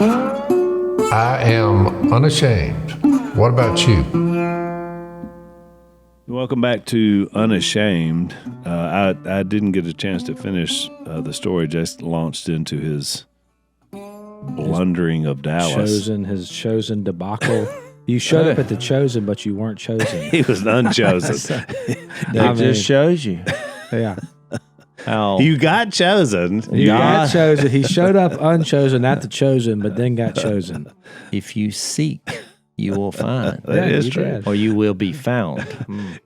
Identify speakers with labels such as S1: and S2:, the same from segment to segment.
S1: I am unashamed. What about you?
S2: Welcome back to Unashamed. I didn't get a chance to finish the story. Just launched into his blundering of Dallas.
S3: His chosen debacle. You showed up at the chosen, but you weren't chosen.
S2: He was unchosen.
S4: That just shows you.
S3: Yeah.
S4: How
S2: You got chosen.
S3: You got chosen. He showed up unchosen, not the chosen, but then got chosen.
S4: if you seek, you will find.
S2: That is
S3: you
S2: true.
S3: did.
S4: Or you will be found.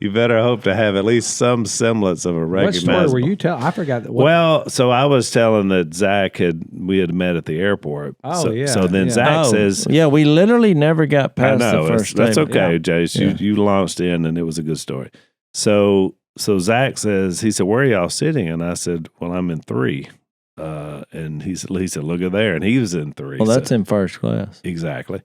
S2: You better hope to have at least some semblance of a
S3: What
S2: recognizable.
S3: story were you telling? I forgot.
S2: Well, so I was telling that we had met at the airport.
S3: Oh,
S2: so,
S3: yeah,
S2: So then
S3: yeah.
S2: Zach says,
S4: yeah, we literally never got
S2: I
S4: past
S2: know,
S4: the first
S2: that's
S4: statement.
S2: okay,
S3: Yeah.
S2: Jase.
S4: Yeah.
S2: You launched in and it was a good story. So Zach says, he said, where are y'all sitting? And I said, well, I'm in 3. And he said, look at there. And he was in 3.
S4: Well, that's
S2: so,
S4: in first class.
S2: exactly.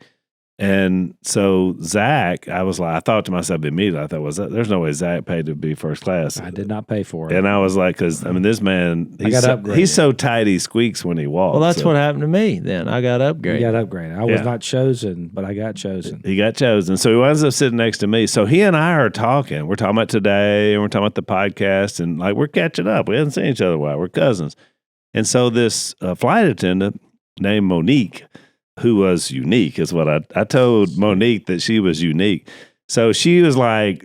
S2: And so Zach, I was like, I thought to myself immediately, I thought, there's no way Zach paid to be first class.
S3: I did not pay for it.
S2: And I was like, because, I mean, this man,
S3: I got upgraded.
S2: he's so tight he squeaks when he walks.
S4: Well, that's
S2: so
S4: what happened to me then. I got
S3: You
S4: upgraded.
S3: got upgraded. I was
S2: Yeah.
S3: not chosen, but I got chosen.
S2: He got chosen. So he winds up sitting next to me. So he and I are talking. We're talking about today and we're talking about the podcast and like we're catching up. We haven't seen each other in a while. We're cousins. And so this flight attendant named Monique, who was unique, is what I told Monique that she was unique. So she was like,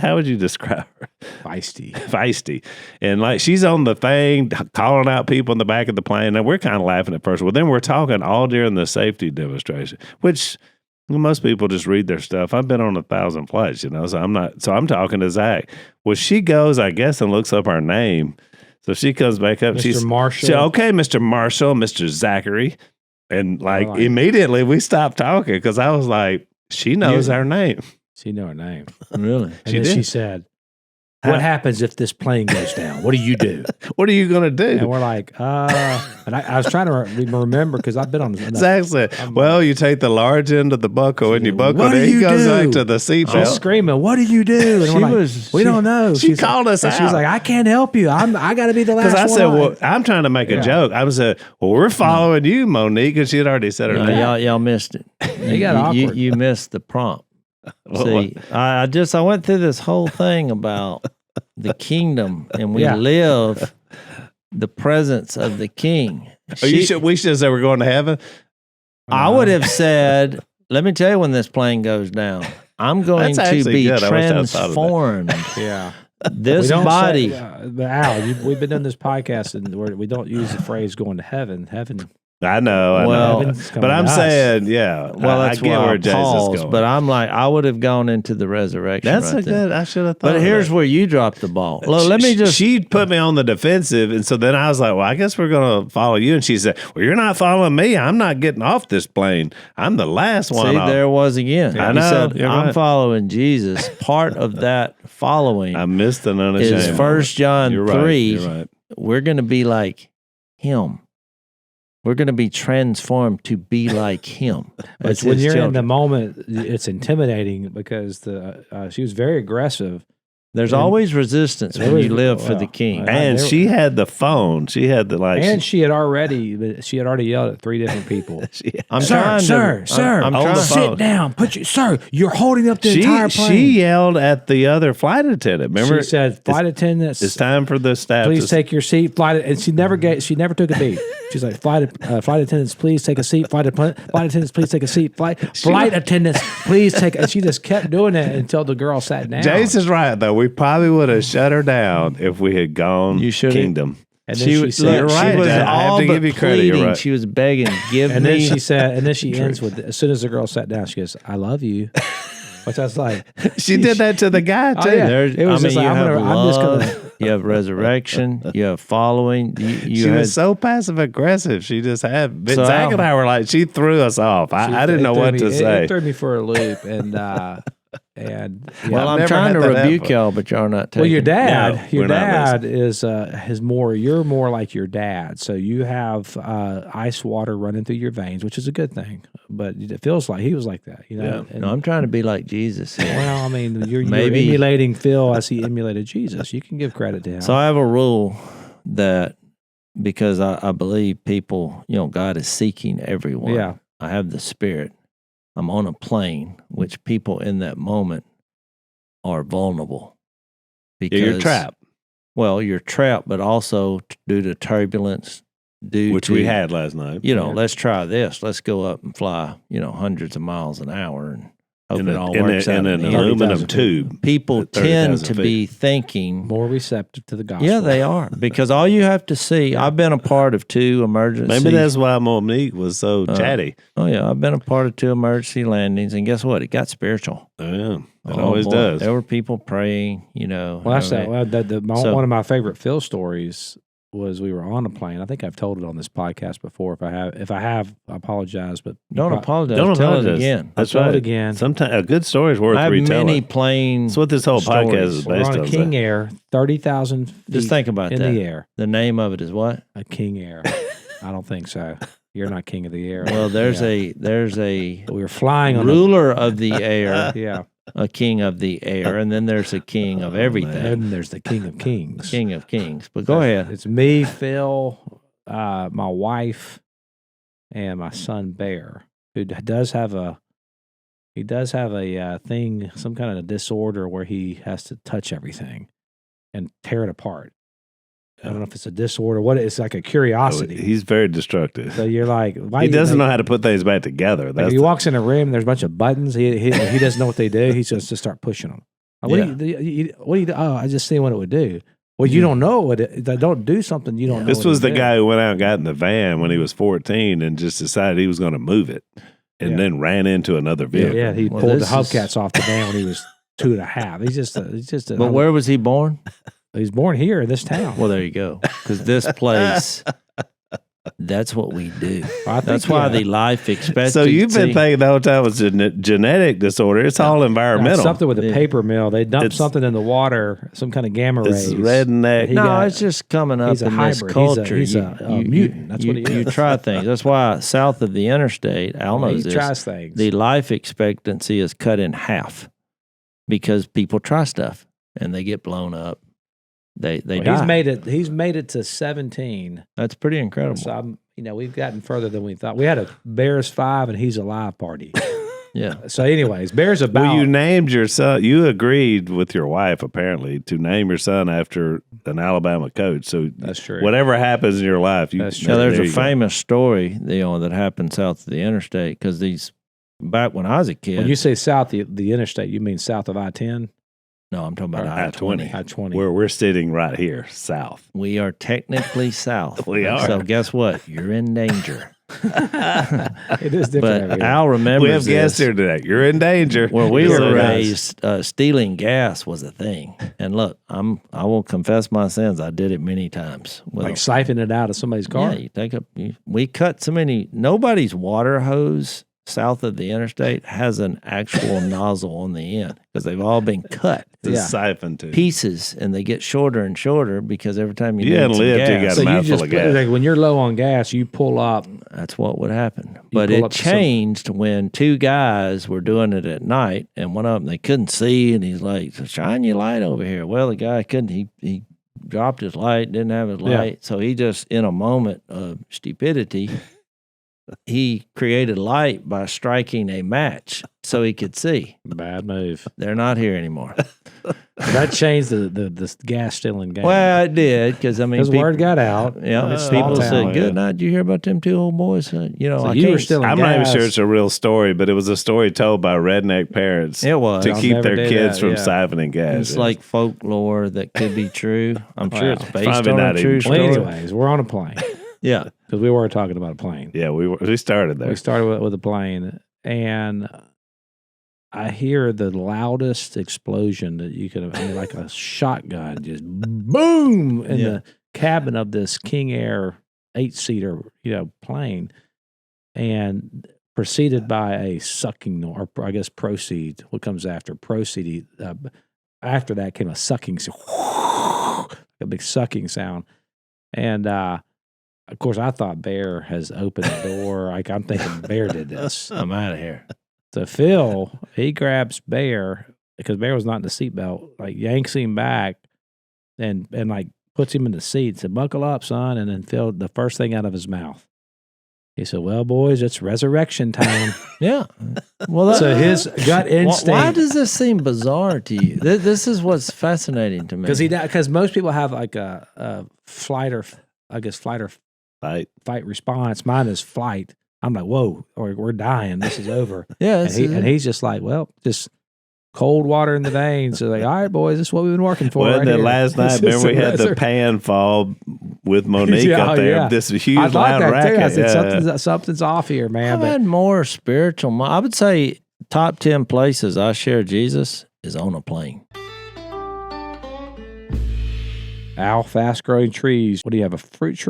S2: how would you describe her?
S3: Feisty.
S2: Feisty. And like she's on the thing, calling out people in the back of the plane. And we're kind of laughing at first. Well, then we're talking all during the safety demonstration, which most people just read their stuff. I've been on 1,000 flights, so I'm talking to Zach. Well, she goes, I guess, and looks up our name. So she comes back up.
S3: Mr. Marshall.
S2: She, okay, Mr. Marshall, Mr. Zachary. And like immediately we stopped talking because I was like, she knows our name.
S3: She knew her name.
S4: Really?
S3: And then she said, what happens if this plane goes down? What do you do?
S2: What are you going to do?
S3: And we're like, and I was trying to remember because I've been on this.
S2: Zach said, well, you take the large end of the buckle and you buckle
S3: What
S2: it.
S3: do
S2: He
S3: you
S2: goes
S3: do?
S2: back to the
S3: She's
S2: seatbelt.
S3: screaming, what do you do? And we're like, we don't know.
S2: She called us
S3: and
S2: out.
S3: She was like, I can't help you. I got to be the last
S2: Because I
S3: one
S2: said,
S3: on.
S2: well, I'm trying to make a joke. I was well, we're following you, Monique, and she had already said her
S4: No,
S2: name.
S4: y'all missed it.
S3: It got awkward.
S4: You missed the prompt. See, I went through this whole thing about the kingdom, and we live the presence of the king.
S2: We should have said we're going to heaven.
S4: I would have said, let me tell you when this plane goes down, I'm going
S2: That's
S4: to
S2: actually
S4: be
S2: good. I wish I'd thought of that.
S4: transformed.
S3: Yeah.
S4: This
S3: We don't
S4: body.
S3: say, but Al, we've been doing this podcast and we don't use the phrase going to heaven. Heaven.
S2: I know.
S4: Well,
S3: Heaven's coming
S2: but I'm
S3: to us.
S2: saying, yeah.
S4: Well,
S2: I
S4: that's
S2: get
S4: why
S2: where
S4: I
S2: Jase is
S4: paused,
S2: going.
S4: but I'm like, I would have gone into the resurrection.
S2: That's
S4: right
S2: a
S4: there.
S2: good. I should have thought.
S4: But
S2: of
S4: here's
S2: that.
S4: where you dropped the ball. Look, let me just.
S2: She put me on the defensive, and so then I was like, "Well, I guess we're going to follow you." And she said, "Well, you're not following me. I'm not getting off this plane. I'm the last one."
S4: See,
S2: off.
S4: there was again.
S2: I
S4: You
S2: know,
S4: said,
S2: you're
S4: I'm
S2: right.
S4: following Jesus. Part of that following
S2: I missed an unashamed.
S4: is 1 John
S2: You're
S4: 3.
S2: Right, you're right.
S4: We're going to be like him. We're going to be transformed to be like him.
S3: But
S4: as
S3: when
S4: his
S3: you're in the
S4: children.
S3: moment, it's intimidating because she was very aggressive.
S4: There's
S3: and
S4: always resistance
S3: there
S4: when
S3: was-
S4: you live for
S3: well,
S4: the king.
S2: And
S3: there-
S2: she had the phone. She had the like.
S3: And she had already yelled at 3 different people.
S4: I'm
S3: Sir,
S4: trying to-
S3: sir,
S4: I'm
S2: on
S4: trying
S2: the
S4: to-
S2: phone.
S3: sit down. Sir, you're holding up the entire plane.
S2: She yelled at the other flight attendant. Remember,
S3: She said, "Flight attendants,
S2: it's time for the staff.
S3: please
S2: to
S3: take your seat." And she never took a beat. She's like, "Flight attendants, please take a seat. Flight attendants, please take a seat. Flight attendants, please take." And she just kept doing it until the girl sat down.
S2: Jase is right though. We probably would have shut her down if we had gone
S4: You should've-
S2: kingdom.
S3: And then she said,
S2: You're right,
S4: She was
S2: Dad. I have
S4: all
S2: to
S4: but
S2: give you credit. You're
S4: pleading.
S2: right.
S4: She was begging, give
S3: and
S4: me.
S3: then she said, and then she ends with, as soon as the girl sat down, she goes, "I love you," which I was like,
S2: She did that to the guy too.
S3: Oh, yeah.
S4: There's,
S3: It was
S4: I mean,
S3: just like,
S4: you have
S3: I'm just
S4: love,
S3: gonna-
S4: you have resurrection, you have following. You
S2: She
S4: had,
S2: was so passive aggressive. She just had. But
S4: So
S2: Zach and I were like, she threw us off. I didn't know what to say.
S3: It threw me for a loop, and yeah.
S4: well, I'm
S2: never
S4: trying to
S2: had that
S4: rebuke
S2: happen.
S4: y'all, but y'all not taking
S3: Well, your
S4: it.
S3: dad,
S2: No,
S3: your
S2: we're not
S3: dad is more. You're more like your dad, so you have ice water running through your veins, which is a good thing. But it feels like he was like that, you know.
S4: No, I'm trying to be like Jesus.
S3: Well, I mean, you're
S4: Maybe-
S3: emulating Phil as he emulated Jesus. You can give credit to him.
S4: So I have a rule that because I believe people, God is seeking everyone.
S3: Yeah.
S4: I have the Spirit. I'm on a plane, which people in that moment are vulnerable. Because
S2: You're trapped.
S4: Well, you're trapped, but also due to turbulence,
S2: which we had last night.
S4: Let's try this. Let's go up and fly, hundreds of miles an hour and hope it all works out.
S2: In an aluminum tube.
S4: People tend to be thinking
S3: more receptive to the gospel.
S4: Yeah, they are. Because all you have to see, I've been a part of 2 emergency.
S2: Maybe that's why Monique was so chatty.
S4: Oh, yeah. I've been a part of 2 emergency landings, and guess what? It got spiritual.
S2: Yeah, it always does.
S4: There were people praying,
S3: Well, that's one of my favorite Phil stories was we were on a plane. I think I've told it on this podcast before. If I have, I apologize. But
S4: don't apologize.
S2: Don't
S4: tell
S2: apologize.
S4: it again.
S2: That's
S3: right.
S2: Tell
S3: it again.
S2: Sometimes a good story is worth retelling.
S4: I have many plane.
S2: That's what this whole podcast is
S3: We're
S2: based
S3: on
S2: on.
S3: a King Air, 30,000 feet.
S4: Just think about
S3: in
S4: that.
S3: the air.
S4: The name of it is what?
S3: A King Air. I don't think so. You're not king of the air.
S4: Well, there's a
S3: we were flying on
S4: ruler of the air.
S3: Yeah.
S4: A king of the air, and then there's a king of everything.
S3: And there's the King of Kings.
S4: King of Kings. But go ahead.
S3: It's me, Phil, my wife, and my son Bear, who does have a thing, some kind of a disorder where he has to touch everything and tear it apart. I don't know if it's a disorder. It's like a curiosity.
S2: He's very destructive.
S3: So you're like, why
S2: he doesn't know how to put things back together.
S3: Like if he walks in a room, there's a bunch of buttons. He doesn't know what they do. He's just to start pushing them. What do you do? Oh, I just see what it would do. Well, you don't know what they don't do something you don't know.
S2: This was the guy who went out and got in the van when he was 14 and just decided he was going to move it and then ran into another vehicle.
S3: Yeah, he pulled the hubcaps off the van when he was 2.5. He's just.
S4: But where was he born?
S3: He was born here in this town.
S4: Well, there you go. Because this place, that's what we do. That's why the life expectancy.
S2: So you've been thinking the whole time it was a genetic disorder. It's all environmental.
S3: Something with a paper mill. They dumped something in the water, some kind of gamma rays.
S2: It's redneck.
S4: It's just coming up in this culture.
S3: He's a mutant. That's what he is.
S4: You try things. That's why south of the interstate, Al knows this,
S3: tries things.
S4: The life expectancy is cut in half because people try stuff and they get blown up. They die.
S3: He's made it to 17.
S4: That's pretty incredible.
S3: So we've gotten further than we thought. We had a Bears 5 and he's alive party.
S4: Yeah.
S3: So anyways, Bears about.
S2: Well, you named your son. You agreed with your wife apparently to name your son after an Alabama coach. So
S3: that's true.
S2: Whatever happens in your life,
S3: that's true.
S4: Now, there's a famous story that happened south of the interstate because back when I was a kid.
S3: When you say south the interstate, you mean south of I-10?
S4: No, I'm talking about I-20.
S3: I-20.
S2: Where we're sitting right here, south.
S4: We are technically south.
S2: We are.
S4: So guess what? You're in danger.
S3: It is different.
S4: But Al remembers
S2: we have guests here today. You're in danger.
S4: Where we were raised, stealing gas was a thing. And look, I will confess my sins. I did it many times.
S3: Like siphoning it out of somebody's car?
S4: Yeah, we cut so many. Nobody's water hose south of the interstate has an actual nozzle on the end because they've all been cut.
S2: It's a siphon too.
S4: Pieces, and they get shorter and shorter because every time you
S2: hadn't lived till you got a mouthful of gas.
S3: Like when you're low on gas, you pull up.
S4: That's what would happen. But it changed when 2 guys were doing it at night, and one of them they couldn't see, and he's like, "Shine your light over here." Well, the guy couldn't. He dropped his light, didn't have his light, so he just in a moment of stupidity. He created light by striking a match so he could see.
S3: Bad move.
S4: They're not here anymore.
S3: That changed the gas stealing game.
S4: Well, it did because
S3: word got out.
S4: Yeah, people said, "Good night." Did you hear about them 2 old boys?
S3: So you were stealing
S2: I'm not even sure it's a real story, but it was a story told by redneck parents.
S4: It was
S2: to keep their kids from siphoning gas.
S4: It's like folklore that could be true. I'm sure it's based on a true story.
S3: Anyways, we're on a plane.
S4: Yeah.
S3: Because we were talking about a plane.
S2: Yeah, we started there.
S3: We started with a plane, and I hear the loudest explosion that you could have, like a shotgun, just boom in the cabin of this King Air 8-seater, plane, and preceded by a sucking, or I guess proceed. What comes after proceed? After that came a sucking, a big sucking sound, and of course, I thought Bear has opened the door. Like I'm thinking Bear did this.
S4: I'm out of here.
S3: So Phil, he grabs Bear because Bear was not in the seatbelt, like yanks him back and like puts him in the seat and said, "Buckle up, son," and then filled the first thing out of his mouth. He said, "Well, boys, it's resurrection time."
S4: Yeah. Well,
S3: so his gut instinct.
S4: Why does this seem bizarre to you? This is what's fascinating to me.
S3: Because most people have like a fight or fight response. Mine is flight. I'm like, whoa, or we're dying. This is over.
S4: Yeah.
S3: And he's just like, well, just cold water in the veins. So like, all right, boys, this is what we've been working for.
S2: Well,
S3: right
S2: then
S3: here.
S2: last night, remember we had the pan fall with Monique up there.
S3: Yeah.
S2: This huge
S3: I thought
S2: loud
S3: that
S2: racket.
S3: too. I said something's off here, man.
S4: I've had more spiritual. I would say top 10 places I share Jesus is on a plane.
S3: Al, fast-growing trees. What do you have? A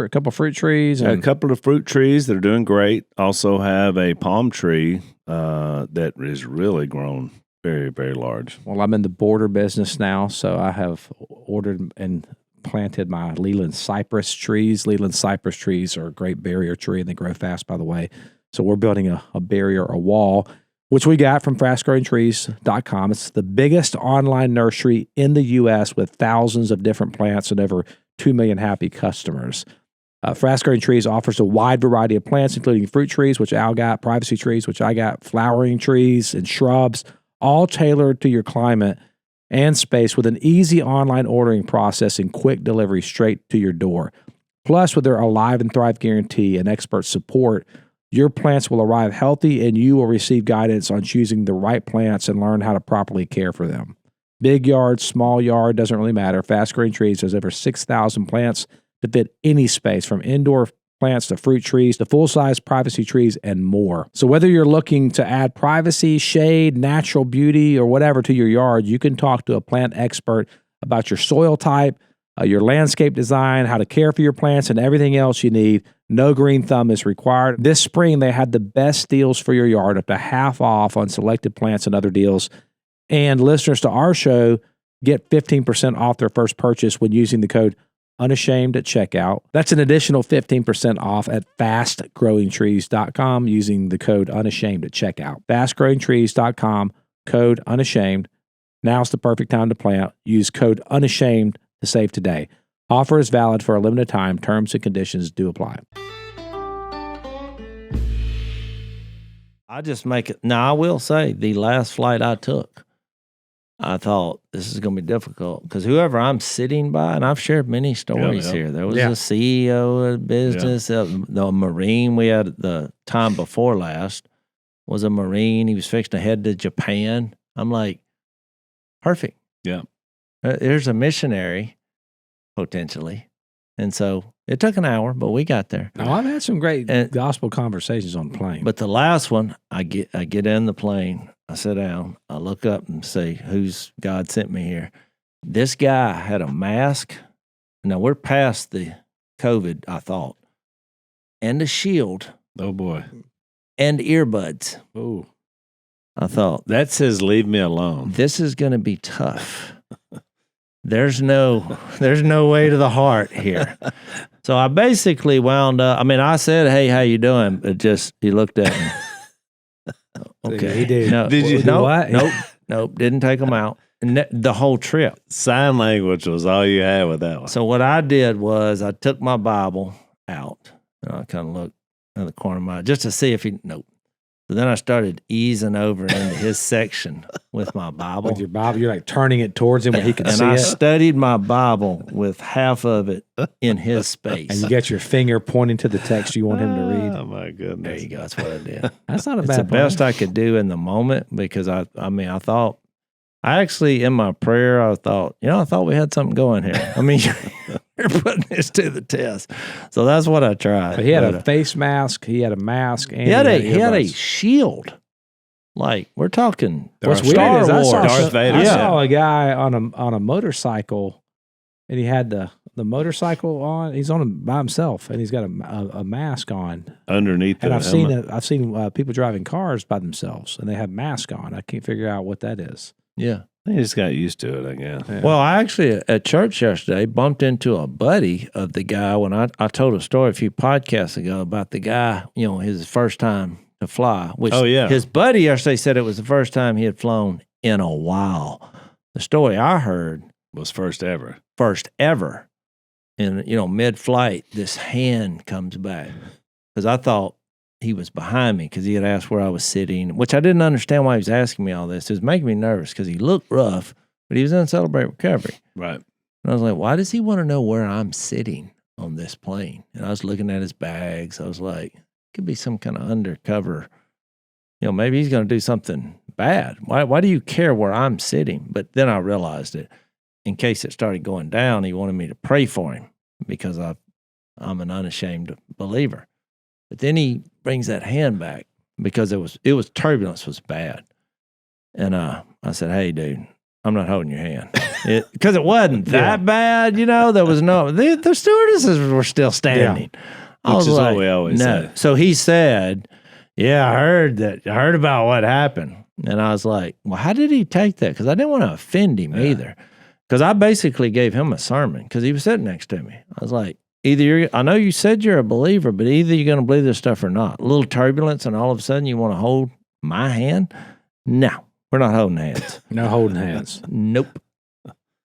S3: couple of fruit trees?
S2: A couple of fruit trees that are doing great. Also have a palm tree that is really grown very, very large.
S3: Well, I'm in the border business now, so I have ordered and planted my Leland cypress trees. Leland cypress trees are a great barrier tree, and they grow fast, by the way. So we're building a barrier, a wall, which we got from fastgrowingtrees.com. It's the biggest online nursery in the U.S. with thousands of different plants and over 2 million happy customers. Fast Growing Trees offers a wide variety of plants, including fruit trees, which Al got, privacy trees, which I got, flowering trees and shrubs, all tailored to your climate and space with an easy online ordering process and quick delivery straight to your door. Plus, with their Alive and Thrive guarantee and expert support, your plants will arrive healthy and you will receive guidance on choosing the right plants and learn how to properly care for them. Big yard, small yard, doesn't really matter. Fast Growing Trees has over 6,000 plants to fit any space, from indoor plants to fruit trees to full-size privacy trees and more. So whether you're looking to add privacy, shade, natural beauty, or whatever to your yard, you can talk to a plant expert about your soil type, your landscape design, how to care for your plants, and everything else you need. No green thumb is required. This spring, they had the best deals for your yard, up to half off on selected plants and other deals. And listeners to our show get 15% off their first purchase when using the code Unashamed at checkout. That's an additional 15% off at fastgrowingtrees.com using the code Unashamed at checkout. Fastgrowingtrees.com, code Unashamed. Now's the perfect time to plant. Use code Unashamed to save today. Offer is valid for a limited time. Terms and conditions do apply.
S4: I just make it. Now, I will say the last flight I took, I thought this is going to be difficult because whoever I'm sitting by, and I've shared many stories here. There was a CEO of business, the Marine we had the time before last was a Marine. He was fixing to head to Japan. I'm like, perfect.
S2: Yeah.
S4: There's a missionary, potentially. And so it took an hour, but we got there.
S3: Now, I've had some great gospel conversations on the plane.
S4: But the last one, I get in the plane, I sit down, I look up and say, who's God sent me here? This guy had a mask. Now, we're past the COVID, I thought, and a shield.
S2: Oh, boy.
S4: And earbuds.
S3: Oh,
S2: I thought, that says leave me alone.
S4: This is going to be tough. There's no way to the heart here. So I basically wound up, I said, hey, how you doing? But just, he looked at me. Okay.
S3: He did.
S4: No,
S2: did you?
S3: What?
S4: Nope. Didn't take him out. And the whole trip.
S2: Sign language was all you had with that one.
S4: So what I did was I took my Bible out. And I kind of looked in the corner of my eye just to see if nope. So then I started easing over into his section with my Bible.
S3: With your Bible, you're like turning it towards him where he can see
S4: I
S3: it.
S4: studied my Bible with half of it in his space.
S3: And you got your finger pointing to the text you want him to read.
S2: Oh, my goodness.
S4: There you go. That's what I did.
S3: That's not a
S4: It's
S3: bad
S4: the best I could do in the moment because I thought, I actually, in my prayer, I thought we had something going here. You're putting this to the test. So that's what I tried.
S3: But he had a face mask. He had a mask. And
S4: he had a shield. Like, we're talking
S3: What's
S4: Star
S3: weird is
S4: Wars.
S2: Darth Vader.
S3: I saw a guy on a motorcycle, and he had the motorcycle on. He's on him by himself, and he's got a mask on
S2: Underneath the
S3: And I've
S2: helmet.
S3: seen people driving cars by themselves, and they have masks on. I can't figure out what that is.
S4: Yeah.
S2: They just got used to it, I guess.
S3: Yeah.
S4: Well, I actually, at church yesterday, bumped into a buddy of the guy when I told a story a few podcasts ago about the guy, his first time to fly. Which his buddy yesterday said it was the first time he had flown in a while. The story I heard
S2: Was first ever.
S4: first ever. And, mid-flight, this hand comes back. Because I thought he was behind me because he had asked where I was sitting, which I didn't understand why he was asking me all this. It was making me nervous because he looked rough, but he was in Celebrate Recovery.
S2: Right.
S4: And I was like, why does he want to know where I'm sitting on this plane? And I was looking at his bags. I was like, could be some kind of undercover. Maybe he's going to do something bad. Why do you care where I'm sitting? But then I realized it. In case it started going down, he wanted me to pray for him because I'm an unashamed believer. But then he brings that hand back because it was turbulence was bad. And I said, hey, dude, I'm not holding your hand. Because it wasn't that bad, There was the stewardesses were still standing.
S2: Yeah. Which is what we always say.
S4: So he said, yeah, I heard about what happened. And I was like, well, how did he take that? Because I didn't want to offend him either. Because I basically gave him a sermon because he was sitting next to me. I was like, I know you said you're a believer, but either you're going to believe this stuff or not. A little turbulence and all of a sudden you want to hold my hand? No, we're not holding hands.
S3: No holding hands.
S4: Nope.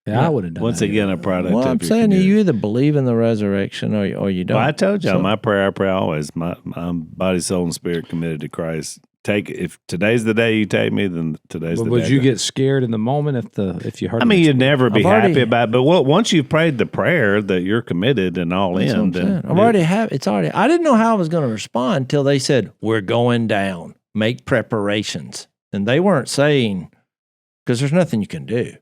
S3: Yeah, I would have done
S2: Once
S3: that.
S2: again, a product
S4: Well,
S2: of
S4: I'm
S2: your
S4: saying
S2: community.
S4: you either believe in the resurrection or you don't.
S2: Well, I told y'all, my prayer, I pray always, my body, soul, and spirit committed to Christ. If today's the day you take me, then today's the day.
S3: Would you get scared in the moment if you heard?
S2: I mean, you'd never be
S4: I've
S2: happy
S4: already-
S2: about it. But once you've prayed the prayer that you're committed and all
S4: That's what
S2: in,
S4: I'm saying.
S2: then
S4: I didn't know how I was going to respond until they said, we're going down, make preparations. And they weren't saying, because there's nothing you can do.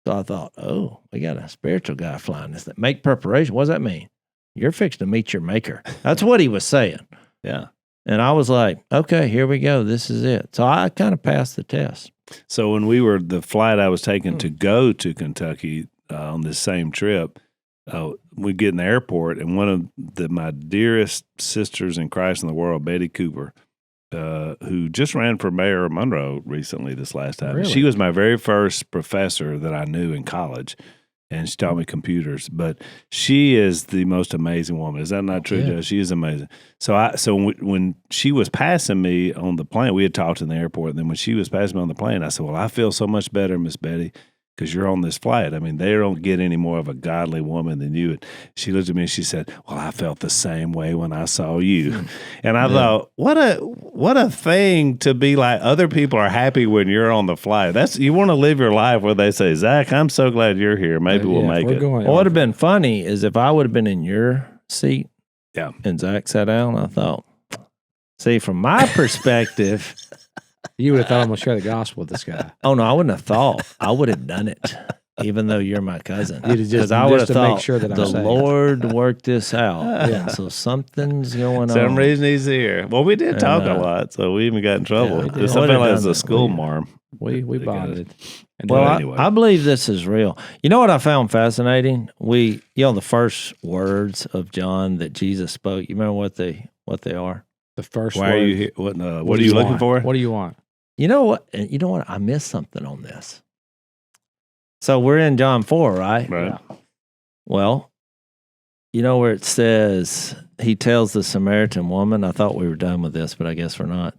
S4: So I thought, oh, we got a spiritual guy flying this thing. Make preparation. What does that mean? You're fixing to meet your maker. That's what he was saying.
S2: yeah.
S4: And I was like, okay, here we go. This is it. So I kind of passed the test.
S2: So when the flight I was taking to go to Kentucky on this same trip, we get in the airport, and one of my dearest sisters in Christ in the world, Betty Cooper, who just ran for mayor of Monroe recently this last time.
S3: Really?
S2: She was my very first professor that I knew in college, and she taught me computers. But she is the most amazing woman. Is that not true,
S3: Yeah.
S2: Joe? She is amazing. So when she was passing me on the plane, we had talked in the airport, and then when she was passing me on the plane, I said, well, I feel so much better, Miss Betty, because you're on this flight. I mean, they don't get any more of a godly woman than you. And she looked at me and she said, well, I felt the same way when I saw you. And I thought, what a thing to be like. Other people are happy when you're on the flight. You want to live your life where they say, Zach, I'm so glad you're here. Maybe we'll make it.
S3: Going,
S4: What would have been funny is if I would have been in your seat
S2: Yeah.
S4: and Zach sat down, I thought, see, from my perspective,
S3: you would have thought I'm going to share the gospel with this guy.
S4: oh no, I wouldn't have thought. I would have done it, even though you're my cousin.
S3: You'd have just-
S4: 'Cause I would have
S3: just to make
S4: thought
S3: sure that I'm
S4: the
S3: saved.
S4: Lord worked this out.
S3: Yeah.
S4: So something's going on.
S2: Some reason he's here. Well, we did talk a lot, so we even got in trouble.
S4: we did.
S2: It's
S4: I would've
S2: something like
S4: done
S2: a
S4: that.
S2: school marm.
S3: We
S2: Because-
S3: bonded. And
S4: Well,
S3: then-
S2: anyway.
S4: I believe this is real. You know what I found fascinating? The first words of John that Jesus spoke. You remember what they are?
S3: the first
S2: Why
S3: word,
S2: are you here? What
S3: do
S2: are you looking
S3: want?
S2: for?
S3: What do you want?
S4: You know what? I missed something on this. So we're in John 4, right?
S2: Right.
S4: Well, you know where it says he tells the Samaritan woman. I thought we were done with this, but I guess we're not.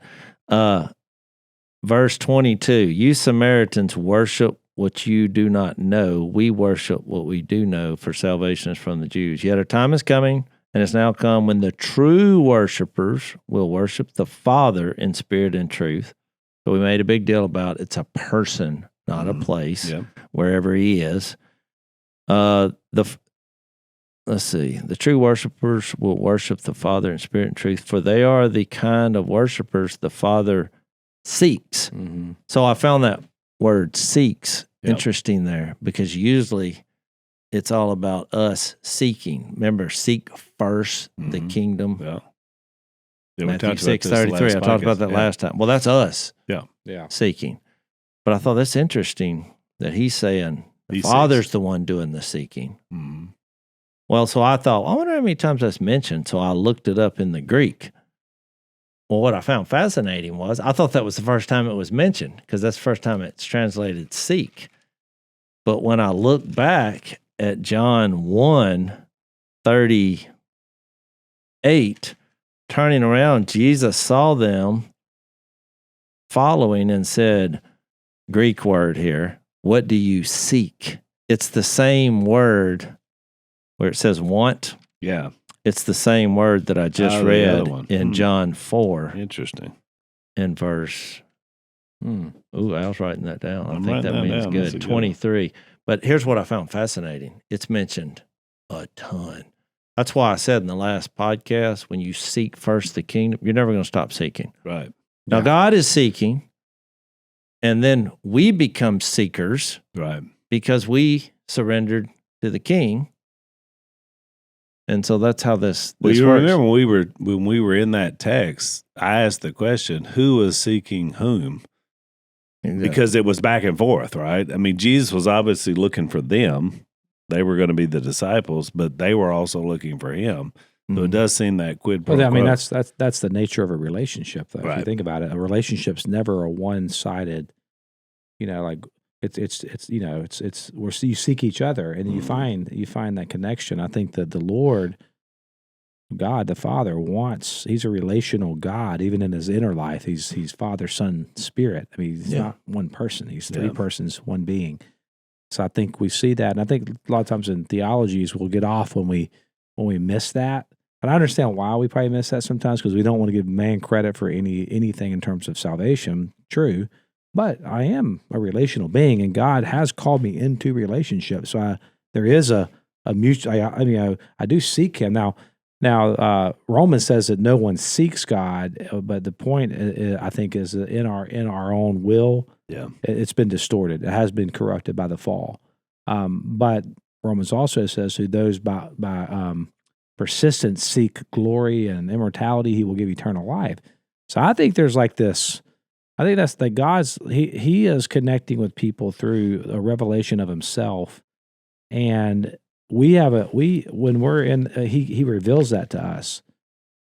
S4: Verse 22, you Samaritans worship what you do not know. We worship what we do know, for salvation is from the Jews. Yet a time is coming, and it's now come, when the true worshipers will worship the Father in spirit and truth. So we made a big deal about it's a person, not a place,
S2: Yeah.
S4: wherever he is. Let's see. The true worshipers will worship the Father in spirit and truth, for they are the kind of worshipers the Father seeks.
S3: Mm-hmm.
S4: So I found that word seeks
S2: Yep.
S4: interesting there, because usually it's all about us seeking. Remember, seek first the
S2: Mhm.
S4: kingdom.
S2: Yeah. Yeah, we
S4: Matthew
S2: talked about this
S4: 6:33. I
S2: last
S4: talked about
S2: podcast.
S4: that
S2: Yeah.
S4: last time. Well, that's us
S3: Yeah.
S4: seeking. But I thought that's interesting that he's saying the
S2: He
S4: Father's
S2: seeks.
S4: the one doing the seeking.
S2: Mhm.
S4: Well, so I thought, I wonder how many times that's mentioned. So I looked it up in the Greek. Well, what I found fascinating was I thought that was the first time it was mentioned, because that's the first time it's translated seek. But when I look back at John 1:38, turning around, Jesus saw them following and said, Greek word here, what do you seek? It's the same word where it says want.
S2: Yeah.
S4: It's the same word that I just
S2: the
S4: read
S2: other one.
S4: in John 4
S2: Interesting.
S4: in verse. Ooh, I was writing that down. I think that means
S2: down.
S4: good. 23. But here's what I found fascinating. It's mentioned a ton. That's why I said in the last podcast, when you seek first the kingdom, you're never going to stop seeking.
S2: Right.
S4: Now, God is seeking, and then we become seekers.
S2: Right.
S4: Because we surrendered to the King. And so that's how this
S2: Well, you
S4: works.
S2: remember when we were in that text, I asked the question, who was seeking whom?
S4: Exactly.
S2: Because it was back and forth, right? I mean, Jesus was obviously looking for them. They were going to be the disciples, but they were also looking for him. So it does seem that quid pro quo.
S3: Well, I mean, that's the nature of a relationship, though.
S2: Right.
S3: If you think about it, a relationship's never a one-sided, like it's where you seek each other and you find that connection. I think that the Lord, God, the Father, he's a relational God. Even in his inner life, he's Father, Son, Spirit. I mean, he's not one person. He's three persons, one being. So I think we see that. And I think a lot of times in theologies, we'll get off when we miss that. And I understand why we probably miss that sometimes, because we don't want to give man credit for anything in terms of salvation. True. But I am a relational being, and God has called me into relationships. So there is a mutual. I do seek Him now. Romans says that no one seeks God, but the point I think is that in our own will, it's been distorted. It has been corrupted by the fall. But Romans also says, "Who those by persistence seek glory and immortality, He will give eternal life." So I think there's like this. I think that's that God's he is connecting with people through a revelation of Himself, and when we're in he reveals that to us,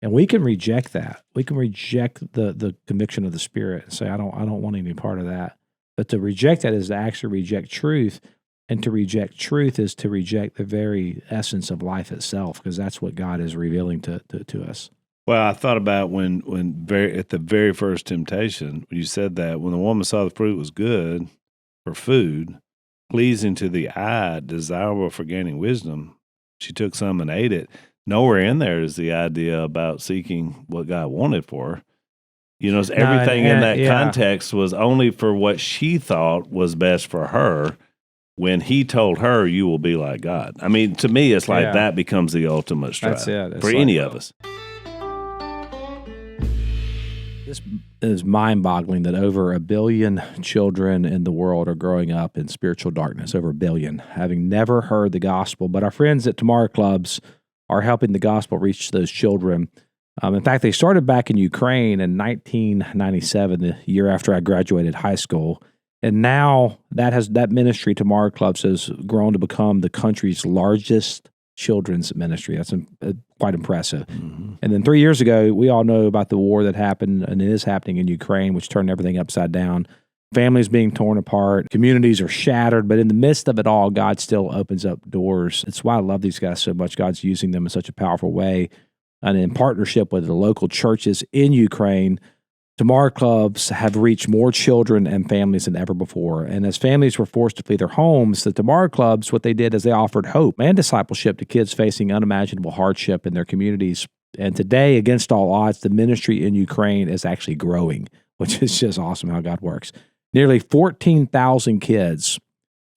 S3: and we can reject that. We can reject the conviction of the Spirit and say, I don't want any part of that. But to reject that is to actually reject truth, and to reject truth is to reject the very essence of life itself, because that's what God is revealing to us.
S2: Well, I thought about when at the very first temptation, when you said that, when the woman saw the fruit was good for food, pleasing to the eye, desirable for gaining wisdom, she took some and ate it. Nowhere in there is the idea about seeking what God wanted for her. Everything in that context was only for what she thought was best for her. When He told her, "You will be like God." I mean, to me, it's like that becomes the ultimate strive for any of us.
S3: This is mind-boggling that over 1 billion children in the world are growing up in spiritual darkness, over 1 billion, having never heard the gospel. But our friends at Tomorrow Clubs are helping the gospel reach those children. In fact, they started back in Ukraine in 1997, the year after I graduated high school. And now that ministry, Tomorrow Clubs, has grown to become the country's largest children's ministry. That's quite impressive. Mm-hmm. And then 3 years ago, we all know about the war that happened and is happening in Ukraine, which turned everything upside down. Families being torn apart, communities are shattered, but in the midst of it all, God still opens up doors. It's why I love these guys so much. God's using them in such a powerful way. And in partnership with the local churches in Ukraine, Tomorrow Clubs have reached more children and families than ever before. And as families were forced to flee their homes, the Tomorrow Clubs, what they did is they offered hope and discipleship to kids facing unimaginable hardship in their communities. And today, against all odds, the ministry in Ukraine is actually growing, which is just awesome how God works. Nearly 14,000 kids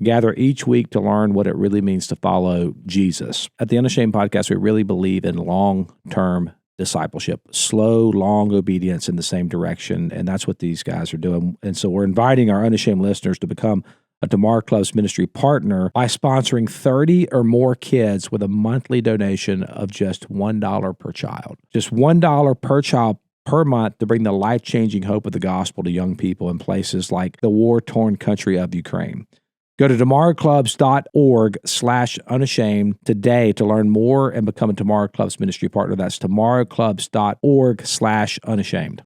S3: gather each week to learn what it really means to follow Jesus. At the Unashamed podcast, we really believe in long-term discipleship, slow, long obedience in the same direction. And that's what these guys are doing. And so we're inviting our Unashamed listeners to become a Tomorrow Clubs ministry partner by sponsoring 30 or more kids with a monthly donation of just $1 per child. Just $1 per child per month to bring the life-changing hope of the gospel to young people in places like the war-torn country of Ukraine. Go to tomorrowclubs.org/unashamed today to learn more and become a Tomorrow Clubs ministry partner. That's tomorrowclubs.org/unashamed.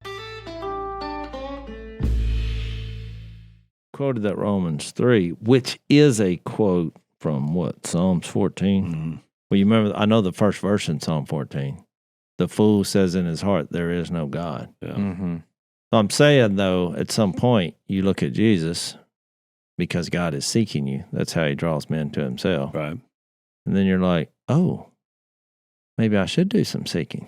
S4: Quoted that Romans 3, which is a quote from what, Psalms 14? Mm-hmm. Well, you remember, I know the first verse in Psalm 14. The fool says in his heart, there is no God.
S2: Yeah.
S4: Mm-hmm. So I'm saying, though, at some point, you look at Jesus, because God is seeking you. That's how He draws men to Himself.
S2: Right.
S4: And then you're like, oh, maybe I should do some seeking,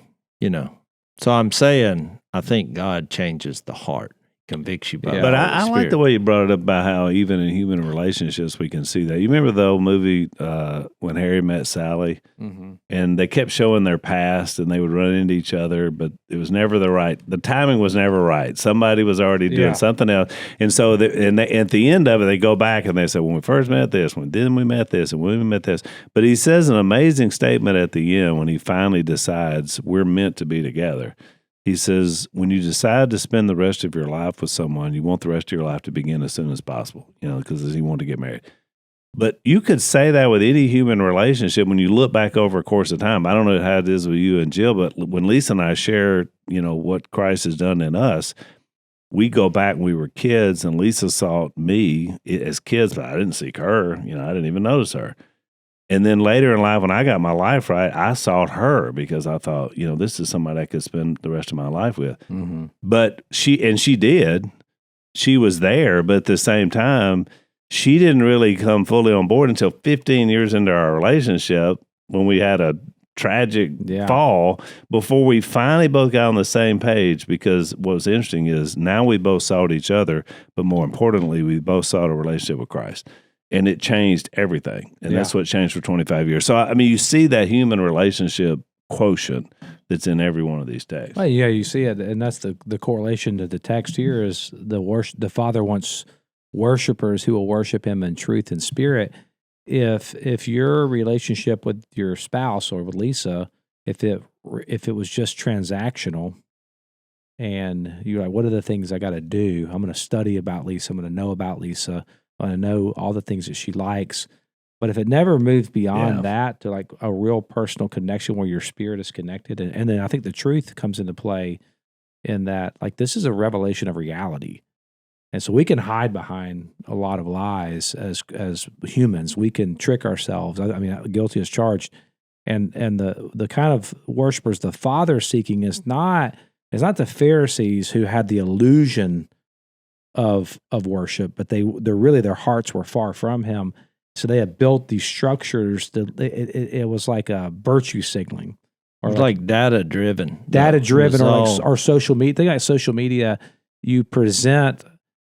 S4: So I'm saying I think God changes the heart, convicts you by the
S2: But
S4: Holy
S2: I like
S4: Spirit.
S2: the way you brought it up about how even in human relationships we can see that. You remember the old movie when Harry met Sally, and they kept showing their past, and they would run into each other, but it was never the timing was never right. Somebody was already doing something else, and so at the end of it, they go back and they say, when we first met this, then we met this, and when we met this. But he says an amazing statement at the end when he finally decides we're meant to be together. He says, when you decide to spend the rest of your life with someone, you want the rest of your life to begin as soon as possible, because he wanted to get married. But you could say that with any human relationship when you look back over a course of time. I don't know how it is with you and Jill, but when Lisa and I share, what Christ has done in us, we go back when we were kids, and Lisa saw me as kids, but I didn't seek her. I didn't even notice her. And then later in life, when I got my life right, I sought her because I thought, this is somebody I could spend the rest of my life with. Mm-hmm. But she did. She was there, but at the same time, she didn't really come fully on board until 15 years into our relationship when we had a tragic fall before we finally both got on the same page. Because what was interesting is now we both sought each other, but more importantly, we both sought a relationship with Christ. And it changed everything. And that's what changed for 25 years. So, you see that human relationship quotient that's in every one of these texts.
S3: Well, yeah, you see it. And that's the correlation to the text here is the Father wants worshipers who will worship him in truth and spirit. If your relationship with your spouse or with Lisa, if it was just transactional and you're like, what are the things I got to do? I'm going to study about Lisa. I'm going to know about Lisa. I know all the things that she likes. But if it never moves beyond that to like a real personal connection where your spirit is connected, and then I think the truth comes into play in that, like, this is a revelation of reality. And so we can hide behind a lot of lies as humans. We can trick ourselves. Guilty as charged. And the kind of worshipers the Father's seeking is not the Pharisees who had the illusion of worship, but they're really, their hearts were far from him. So they had built these structures that it was like a virtue signaling, or
S4: like data driven,
S3: or social media. Think like social media, you present.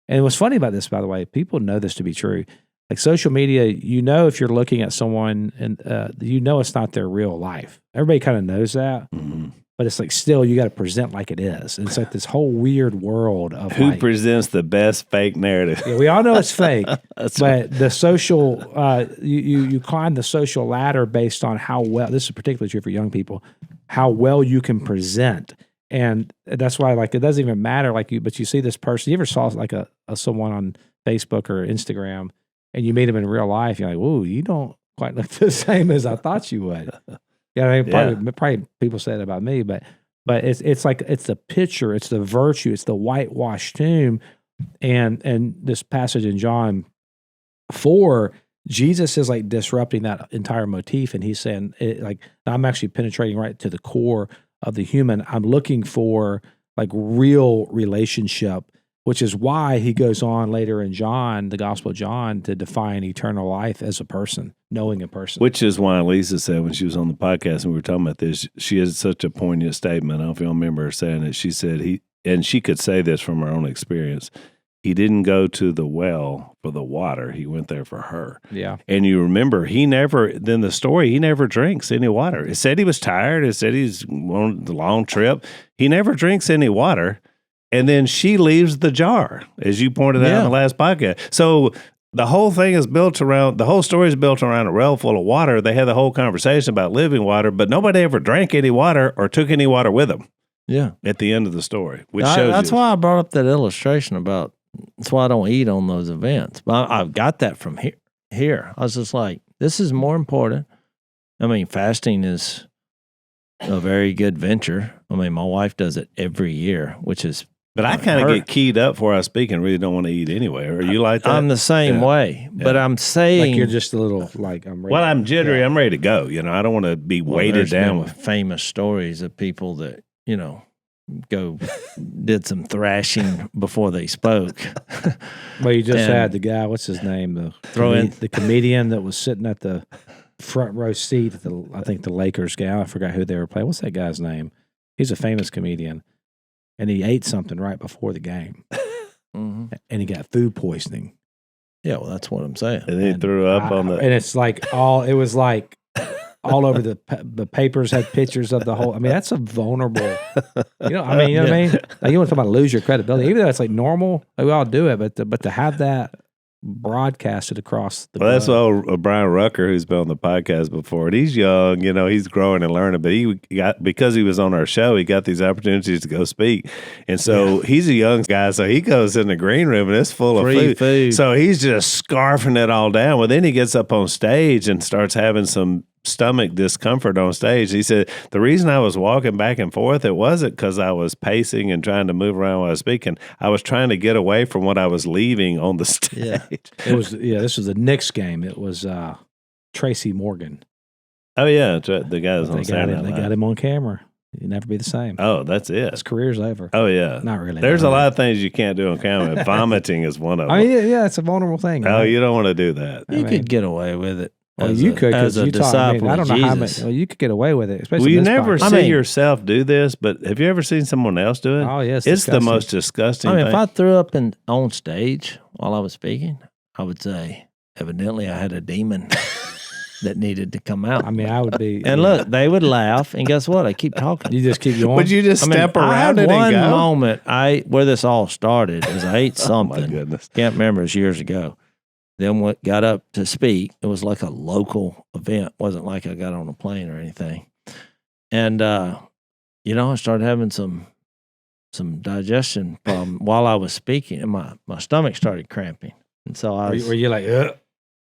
S3: And what's funny about this, by the way, people know this to be true. Like social media, if you're looking at someone and it's not their real life. Everybody kind of knows that. Mm-hmm. But it's like still you got to present like it is. And it's like this whole weird world of
S2: who presents the best fake narrative.
S3: Yeah, we all know it's fake. But the social, you climb the social ladder based on how well. This is particularly true for young people. How well you can present, and that's why it doesn't even matter. But you see this person. You ever saw someone on Facebook or Instagram, and you meet them in real life? You're like, whoa, you don't quite look the same as I thought you would. Probably people say that about me, but it's like it's the picture, it's the virtue, it's the whitewashed tomb, and this passage in John 4, Jesus is like disrupting that entire motif, and he's saying I'm actually penetrating right to the core of the human. I'm looking for like real relationship, which is why he goes on later in John, the Gospel of John, to define eternal life as a person, knowing a person.
S2: Which is why Lisa said when she was on the podcast and we were talking about this, she has such a poignant statement. I don't know if you remember her saying it. She said and she could say this from her own experience, he didn't go to the well for the water. He went there for her.
S3: Yeah.
S2: And you remember, he never drinks any water. It said he was tired. It said he's on the long trip. He never drinks any water. And then she leaves the jar, as you pointed out in the last podcast. So the whole story is built around a well full of water. They had the whole conversation about living water, but nobody ever drank any water or took any water with them.
S4: Yeah.
S2: At the end of the story, which
S4: that's why I brought up that illustration about, that's why I don't eat on those events. But I've got that from here. I was just like, this is more important. Fasting is a very good venture. My wife does it every year, which is.
S2: But I kind of get keyed up before I speak and really don't want to eat anyway. Are you like that?
S4: I'm the same way, but I'm saying
S3: like you're just a little like I'm ready.
S2: Well, I'm jittery. Yeah. I'm ready to go. I don't want to be weighted down with
S4: famous stories of people that did some thrashing before they spoke.
S3: Well, you just had the guy. What's his name? The comedian that was sitting at the front row seat at I think the Lakers game. I forgot who they were playing. What's that guy's name? He's a famous comedian, and he ate something right before the game, and he got food poisoning.
S4: Yeah, well, that's what I'm saying.
S2: And he threw up on the.
S3: And it's like it was like all over the papers had pictures of the whole. I mean, that's a vulnerable. You know what I mean? Like, you want to talk about lose your credibility, even though it's like normal. Like, we all do it, but to have that broadcasted across the.
S2: Well, that's Brian Rucker, who's been on the podcast before, and he's young. You know, he's growing and learning. But he got, because he was on our show, he got these opportunities to go speak, and so he's a young guy. So he goes in the green room and it's full of food. So he's just scarfing it all down. Well, then he gets up on stage and starts having some stomach discomfort on stage. He said, the reason I was walking back and forth, it wasn't because I was pacing and trying to move around while I was speaking. I was trying to get away from what I was leaving on the stage.
S3: Yeah. It was, this was the Knicks game. It was Tracy Morgan.
S2: Oh, yeah. The guy was on Saturday Night Live.
S3: They got him on camera. He'd never be the same.
S2: Oh, that's it.
S3: His career's over.
S2: Oh, yeah.
S3: Not really.
S2: There's a lot of things you can't do on camera. Vomiting is one of them.
S3: I mean, yeah, it's a vulnerable thing.
S2: Oh, you don't want to do that.
S4: You could get away with it.
S3: Well, you could, because you disciple. I don't know how much. Well, you could get away with it. Especially
S2: well, you never see yourself do this, but have you ever seen someone else do it?
S3: Oh, yes.
S2: It's the most disgusting thing.
S4: If I threw up on stage while I was speaking, I would say, evidently I had a demon that needed to come out.
S3: I mean, I would be.
S4: And look, they would laugh, and guess what? I keep talking.
S3: You just keep going.
S2: Would you just step around it and go?
S4: I had one moment where this all started is I ate something.
S2: Oh, my goodness.
S4: Can't remember. It was years ago. Then got up to speak. It was like a local event. It wasn't like I got on a plane or anything. And, I started having some digestion problem while I was speaking, and my stomach started cramping. And so I was...
S3: Were you like, ugh?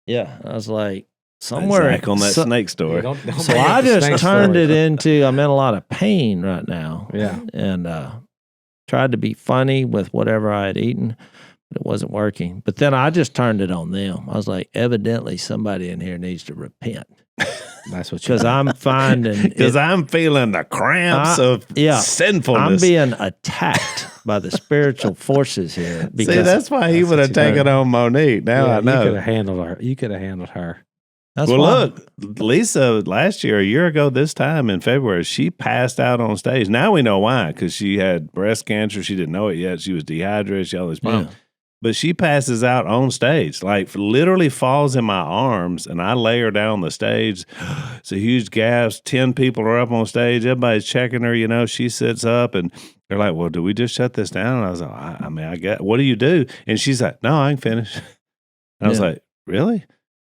S4: Yeah. I was like, somewhere...
S2: Zach on that snake story.
S3: Don't
S4: so I just turned it into, I'm in a lot of pain right now.
S3: Yeah.
S4: And tried to be funny with whatever I had eaten. But it wasn't working. But then I just turned it on them. I was like, evidently somebody in here needs to repent.
S3: That's what
S4: because I'm finding
S2: because I'm feeling the cramps of sinfulness.
S3: I'm
S4: being attacked by the spiritual forces here.
S2: See, that's why he would have taken on Monique. Now I know.
S3: You could have handled her. You could have handled her.
S4: That's
S2: look, Lisa, last year, a year ago this time in February, she passed out on stage. Now we know why, because she had breast cancer. She didn't know it yet. She was dehydrated. She had all these problems. Yeah. But she passes out on stage, like literally falls in my arms, and I lay her down on the stage. It's a huge gasp. 10 people are up on stage. Everybody's checking her. She sits up, and they're like, well, do we just shut this down? And I was like, I get, what do you do? And she's like, no, I can finish. And I was like, really?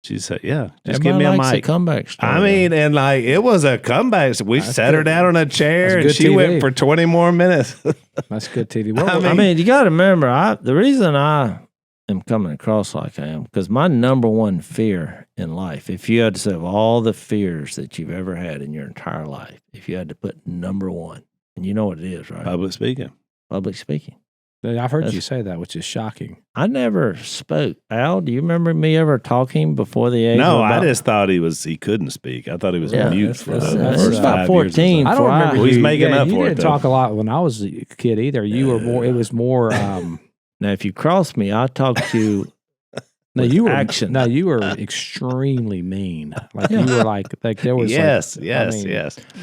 S2: She said, yeah, just give me a mic.
S4: A comeback story.
S2: I mean, and like, it was a comeback. So we sat her down on a chair and she
S3: TV.
S2: went for 20 more minutes.
S3: That's good TV.
S4: I mean, you got to remember, the reason I am coming across like I am, because my number one fear in life, if you had to say of all the fears that you've ever had in your entire life, if you had to put number one, and you know what it is, right?
S2: Public speaking.
S4: Public speaking.
S3: I've heard you say that, which is shocking.
S4: I never spoke. Al, do you remember me ever talking before the age?
S2: No, I just thought he couldn't speak. I thought he was mute for the first
S4: about
S2: 5
S4: 14.
S2: years.
S3: I don't remember.
S2: He's making up for it.
S3: You didn't talk a lot when I was a kid either. You were more. It was more.
S4: Now, if you cross me, I'll talk to you.
S3: No, you were
S4: action.
S3: No, you were extremely mean. Like you were like there was.
S2: Yes.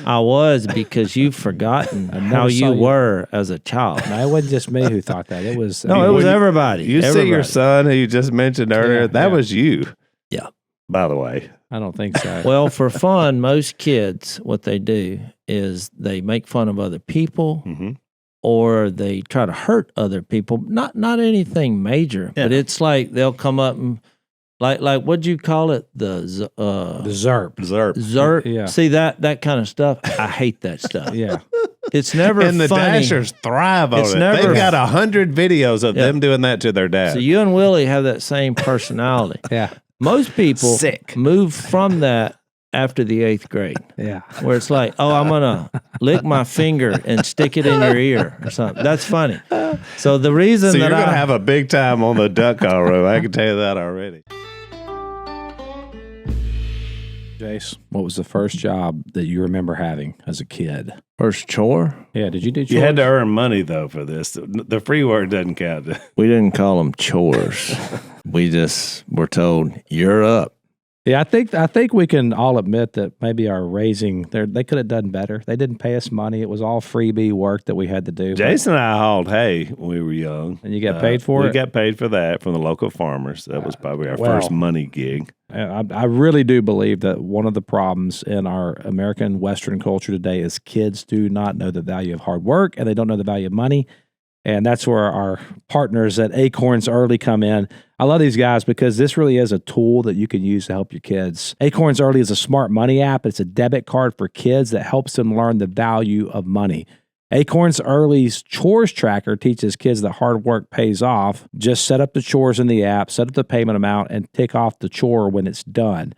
S4: I was, because you've forgotten how you were as a child.
S3: No, it wasn't just me who thought that. It was.
S4: It was everybody.
S2: You see your son who you just mentioned earlier. That was you.
S4: Yeah.
S2: By the way,
S3: I don't think so.
S4: Well, for fun, most kids, what they do is they make fun of other people.
S2: Mm-hmm.
S4: Or they try to hurt other people. Not anything major, but it's like they'll come up and like what'd you call it? The
S3: ZERP.
S4: ZERP.
S3: Yeah.
S4: See that kind of stuff. I hate that stuff.
S3: Yeah.
S4: It's never
S2: and the
S4: funny.
S2: Dashers thrive on
S4: It's
S2: it.
S4: never-
S2: They've got 100 videos of them doing that to their dad.
S4: So you and Willie have that same personality.
S3: Yeah.
S4: Most people
S2: Sick.
S4: move from that after the 8th grade.
S3: Yeah.
S4: Where it's like, oh, I'm going to lick my finger and stick it in your ear or something. That's funny. So the reason
S2: So
S4: that
S2: you're going to have a big time on the duck call room. I can tell you that already.
S3: Jase, what was the first job that you remember having as a kid?
S4: First chore?
S3: Yeah, did you do chores?
S2: You had to earn money, though, for this. The free work doesn't count.
S4: We didn't call them chores. We just were told, you're up.
S3: Yeah, I think we can all admit that maybe our raising, they could have done better. They didn't pay us money. It was all freebie work that we had to do.
S2: Jason and I hauled hay when we were young.
S3: And you got paid for it?
S2: We got paid for that from the local farmers. That was probably our first money gig.
S3: I really do believe that one of the problems in our American Western culture today is kids do not know the value of hard work and they don't know the value of money. And that's where our partners at Acorns Early come in. I love these guys because this really is a tool that you can use to help your kids. Acorns Early is a smart money app. It's a debit card for kids that helps them learn the value of money. Acorns Early's chores tracker teaches kids that hard work pays off. Just set up the chores in the app, set up the payment amount, and tick off the chore when it's done.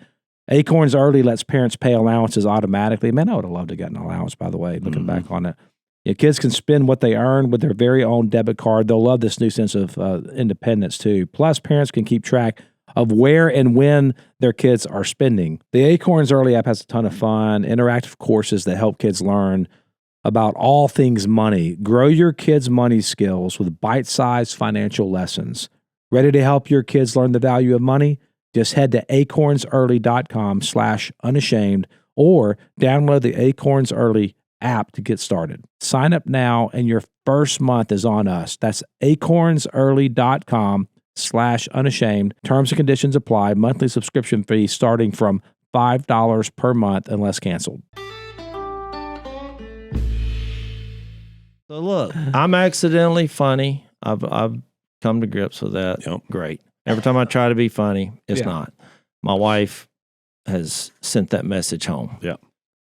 S3: Acorns Early lets parents pay allowances automatically. Man, I would have loved to get an allowance, by the way, looking back on it. Your kids can spend what they earn with their very own debit card. They'll love this new sense of independence, too. Plus, parents can keep track of where and when their kids are spending. The Acorns Early app has a ton of fun, interactive courses that help kids learn about all things money. Grow your kids' money skills with bite-sized financial lessons. Ready to help your kids learn the value of money? Just head to acornsearly.com/unashamed or download the Acorns Early app to get started. Sign up now and your first month is on us. That's acornsearly.com/unashamed. Terms and conditions apply. Monthly subscription fee starting from $5 per month unless canceled.
S4: So look, I'm accidentally funny. I've come to grips with that.
S2: Yep.
S4: Great. Every time I try to be funny, it's not. My wife has sent that message home.
S2: Yeah.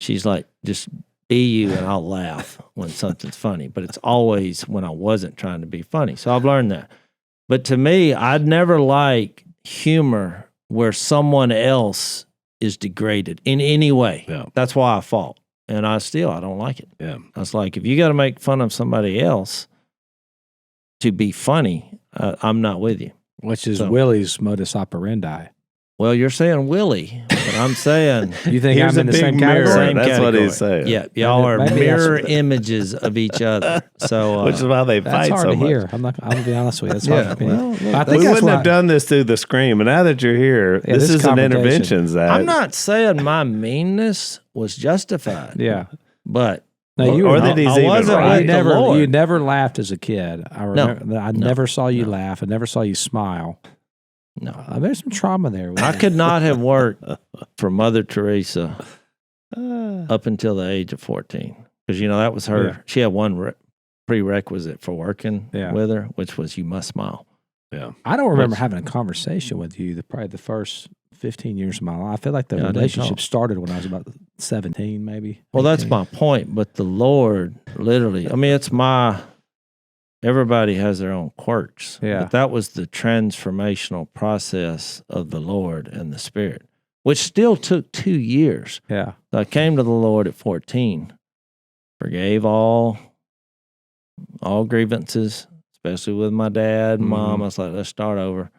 S4: She's like, just be you and I'll laugh when something's funny. But it's always when I wasn't trying to be funny. So I've learned that. But to me, I'd never like humor where someone else is degraded in any way.
S2: Yeah.
S4: That's why I fought. And I don't like it.
S2: Yeah.
S4: I was like, if you got to make fun of somebody else to be funny, I'm not with you.
S3: Which is Willie's modus operandi.
S4: Well, you're saying Willie, but I'm saying
S3: you think I'm in the same
S2: mirror.
S3: category?
S4: Same
S2: That's
S4: category.
S2: what he's saying.
S4: Yeah, y'all are
S3: Maybe
S4: mirror images of each other. So,
S2: which is why they
S3: that's
S2: fight
S3: hard
S2: so
S3: to
S2: much.
S3: hear. I'm gonna be honest with you. That's hard for me.
S2: Well, look,
S3: I think
S2: we
S3: that's
S2: wouldn't
S3: why-
S2: have done this through the scream. And now that you're here,
S3: Yeah,
S2: this
S3: this
S2: is an
S3: confrontation.
S2: intervention, Zach.
S4: I'm not saying my meanness was justified.
S3: Yeah.
S4: But
S3: No, you
S2: or
S3: were
S2: that he's
S4: I
S2: even
S4: wasn't
S2: right.
S4: like the Lord.
S3: You never laughed as a kid. I remember. I never saw you laugh. I never saw you smile.
S4: No.
S3: There's some trauma there.
S4: I could not have worked for Mother Teresa up until the age of 14. Because, that was her.
S3: Yeah.
S4: She had one prerequisite for working
S3: Yeah.
S4: with her, which was you must smile.
S2: Yeah.
S3: I don't remember having a conversation with you probably the first 15 years of my life. I feel like the relationship started when I was about 17, maybe.
S4: Well,
S3: 18.
S4: that's my point. But the Lord, literally, it's everybody has their own quirks.
S3: Yeah.
S4: But that was the transformational process of the Lord and the Spirit, which still took 2 years.
S3: Yeah.
S4: So I came to the Lord at 14, forgave all grievances, especially with my dad and mom. I was like, let's start over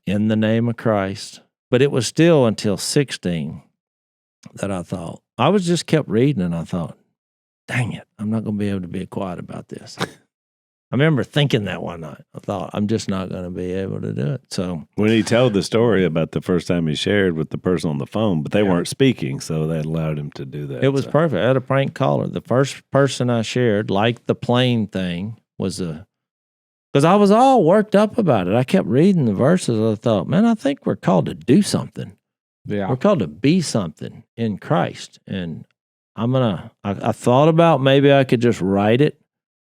S4: in the name of Christ. But it was still until 16 that I thought, I was just kept reading and I thought, dang it, I'm not going to be able to be quiet about this. I remember thinking that one night. I thought, I'm just not going to be able to do it. So
S2: When he told the story about the first time he shared with the person on the phone, but they weren't speaking, so that allowed him to do that.
S4: it was perfect. I had a prank caller. The first person I shared, like the plane thing, was because I was all worked up about it. I kept reading the verses. I thought, man, I think we're called to do something.
S3: Yeah.
S4: We're called to be something in Christ. And I thought about maybe I could just write it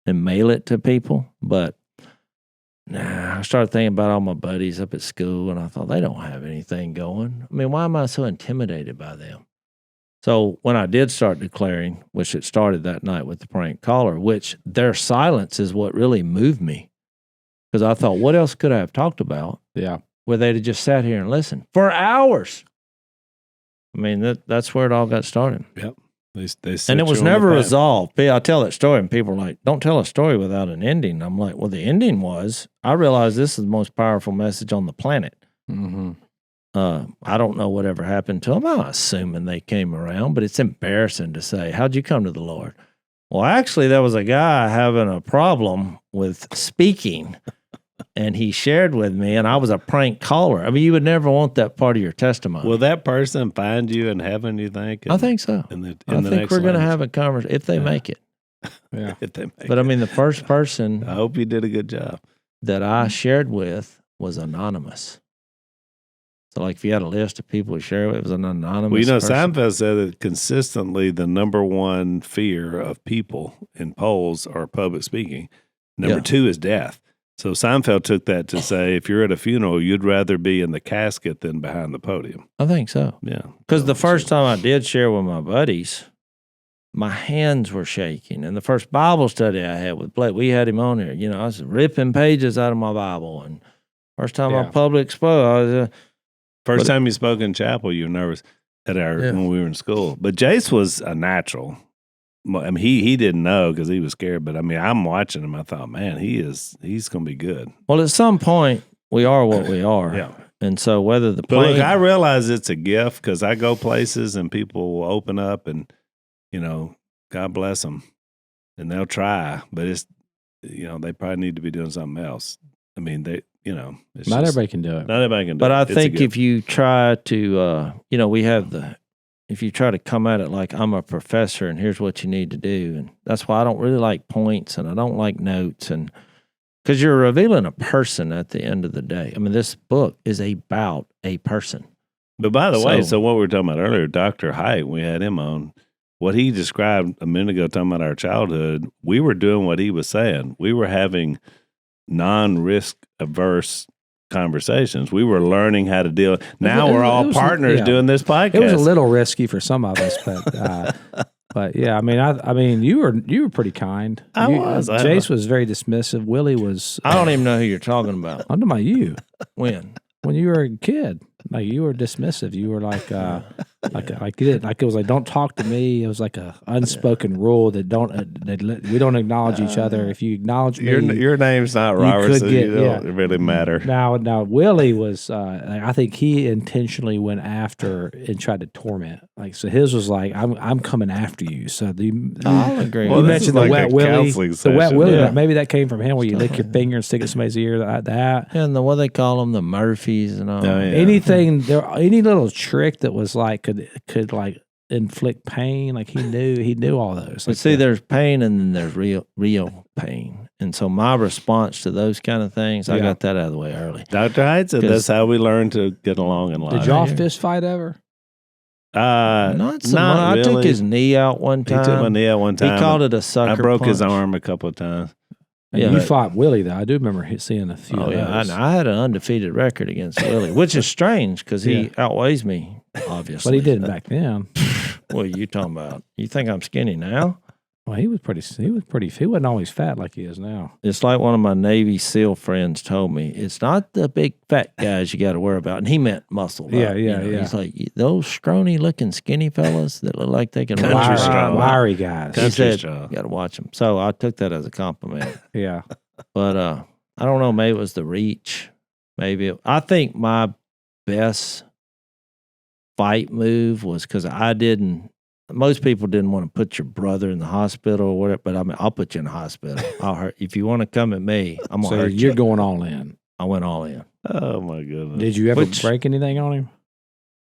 S4: and mail it to people. But I started thinking about all my buddies up at school, and I thought, they don't have anything going. I mean, why am I so intimidated by them? So when I did start declaring, which it started that night with the prank caller, which their silence is what really moved me. Because I thought, what else could I have talked about?
S3: Yeah.
S4: Where they'd have just sat here and listened for hours. I mean, that's where it all got started.
S2: Yep. They
S4: And it was never resolved. I tell that story, and people are like, don't tell a story without an ending. I'm like, well, the ending was, I realized this is the most powerful message on the planet.
S3: Mm-hmm.
S4: I don't know whatever happened to them. I'm assuming they came around, but it's embarrassing to say, how'd you come to the Lord? Well, actually, there was a guy having a problem with speaking, and he shared with me, and I was a prank caller. I mean, you would never want that part of your testimony.
S2: Will that person find you in heaven, you think?
S4: I think so. I think we're going to have a conversation if they make it.
S3: Yeah.
S2: If they make
S4: But I mean, the first person
S2: I hope you did a good job.
S4: that I shared with was anonymous. So, like, if you had a list of people to share with, it was an anonymous
S2: Well, you know,
S4: person.
S2: Seinfeld said that consistently the number one fear of people in polls are public speaking. Number two is death. So Seinfeld took that to say, if you're at a funeral, you'd rather be in the casket than behind the podium.
S4: I think so.
S2: Yeah.
S4: Because the first time I did share with my buddies, my hands were shaking. And the first Bible study I had with Blake, we had him on here. You know, I was ripping pages out of my Bible. And first time I public spoke, I was...
S2: First time you spoke in chapel, you were nervous when we were in school. But Jase was a natural. I mean, he didn't know because he was scared. But I mean, I'm watching him. I thought, man, he's going to be good.
S4: Well, at some point, we are what we are.
S2: Yeah.
S4: And so whether the
S2: But
S4: plane...
S2: look, I realize it's a gift because I go places and people will open up and, you know, God bless them. And they'll try. But it's, you know, they probably need to be doing something else. I mean,
S3: not everybody can do it.
S2: Not everybody can do
S4: but
S2: it.
S4: I think if you try to, you know, if you try to come at it like I'm a professor and here's what you need to do. And that's why I don't really like points and I don't like notes. And because you're revealing a person at the end of the day. I mean, this book is about a person.
S2: But by the way, so what we were talking about earlier, Dr. Height, we had him on, what he described a minute ago talking about our childhood, we were doing what he was saying. We were having non-risk averse conversations. We were learning how to deal. Now we're all partners doing this podcast.
S3: It was a little risky for some of us, but yeah, I mean, you were pretty kind.
S2: I was.
S3: Jase was very dismissive. Willie was.
S4: I don't even know who you're talking about.
S3: I'm talking about you.
S4: When
S3: you were a kid, like you were dismissive. You were like it was like don't talk to me. It was like a unspoken rule that we don't acknowledge each other. If you acknowledge me,
S2: your name's not Robertson. You don't really matter.
S3: Now Willie was. I think he intentionally went after and tried to torment. Like so, his was like I'm coming after you. So
S4: I'll agree.
S3: You mentioned the wet Willie.
S2: The
S3: wet Willie. Maybe that came from him, where you lick your finger and stick it in somebody's ear like that.
S4: And what they call them, the Murphys and all.
S2: Oh, yeah.
S3: Any little trick that was like could like inflict pain. Like he knew all those.
S4: But see, there's pain and then there's real pain. And so my response to those kind of things, I got that out of the way early.
S2: Dr. Height said that's how we learn to get along in life.
S3: Did y'all fist fight ever?
S4: Not so much.
S2: Really.
S4: I took his knee out one time.
S2: He took my knee out one time.
S4: He called it a sucker
S2: I broke
S4: punch.
S2: his arm a couple of times.
S3: And you fought Willie, though. I do remember seeing a few of those.
S4: I had an undefeated record against Willie, which is strange because he outweighs me, obviously.
S3: But he didn't back then.
S4: What are you talking about? You think I'm skinny now?
S3: Well, he wasn't always fat like he is now.
S4: It's like one of my Navy SEAL friends told me, it's not the big fat guys you got to worry about. And he meant muscle.
S3: Yeah.
S4: He's like, those scrawny looking skinny fellas that look like they can
S3: wiry guys.
S4: He said, you got to watch them. So I took that as a compliment.
S3: Yeah.
S4: But I don't know, maybe it was the reach. I think my best fight move was because most people didn't want to put your brother in the hospital or whatever, but I mean, I'll put you in the hospital. I'll hurt. If you want to come at me, I'm going to hurt you.
S3: So you're going all in.
S4: I went all in.
S2: Oh, my goodness.
S3: Did you ever break anything on him?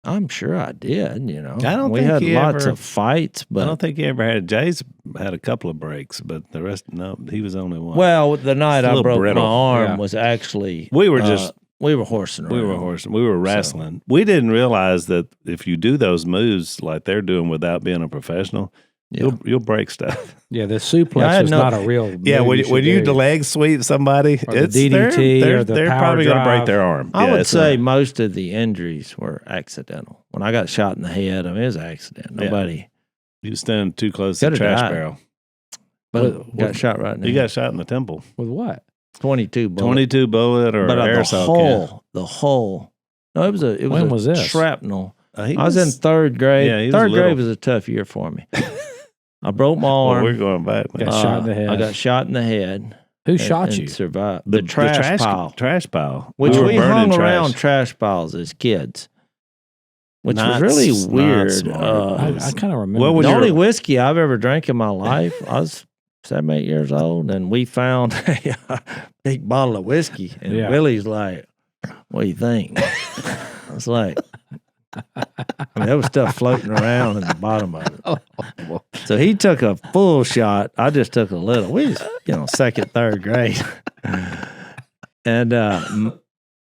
S4: I'm sure I did, you know.
S2: I don't
S4: we
S2: think
S4: had
S2: he
S4: lots
S2: ever,
S4: of fights, but
S2: I don't think he ever had. Jase had a couple of breaks, but the rest, no, he was only one.
S4: Well, the night I broke
S2: brittle.
S4: my arm was actually
S2: we were just
S4: we were horsing around.
S2: We were wrestling. So. We didn't realize that if you do those moves like they're doing without being a professional, you'll break stuff.
S3: Yeah, the suplex was not a real.
S2: Yeah, when you leg sweep somebody,
S3: it's the DDT or the
S2: they're
S3: power
S2: probably going to break
S3: drive.
S2: their arm.
S4: I would say most of the injuries were accidental. When I got shot in the head, I mean, it was an accident. Nobody.
S2: You was standing too close to the trash barrel.
S4: But got shot right in the head.
S2: You got shot in the temple.
S3: With what?
S4: 22 bullet.
S2: 22 bullet or aerosol
S4: the hole. No, it was
S3: when was this?
S4: Shrapnel. I was in third grade.
S2: Yeah,
S4: third grade was a tough year for me. I broke my arm.
S2: We're going back.
S3: Got shot in the head.
S4: I got shot in the head.
S3: Who shot you?
S4: Survived. The trash pile.
S2: Trash pile.
S4: Which we hung around trash piles as kids. Which was really weird.
S3: I kind of remember.
S4: The only whiskey I've ever drank in my life, I was 7, 8 years old, and we found a big bottle of whiskey. And Willie's like, "What do you think?" I was like, there was stuff floating around in the bottom of it. So he took a full shot. I just took a little. We was, second, third grade. And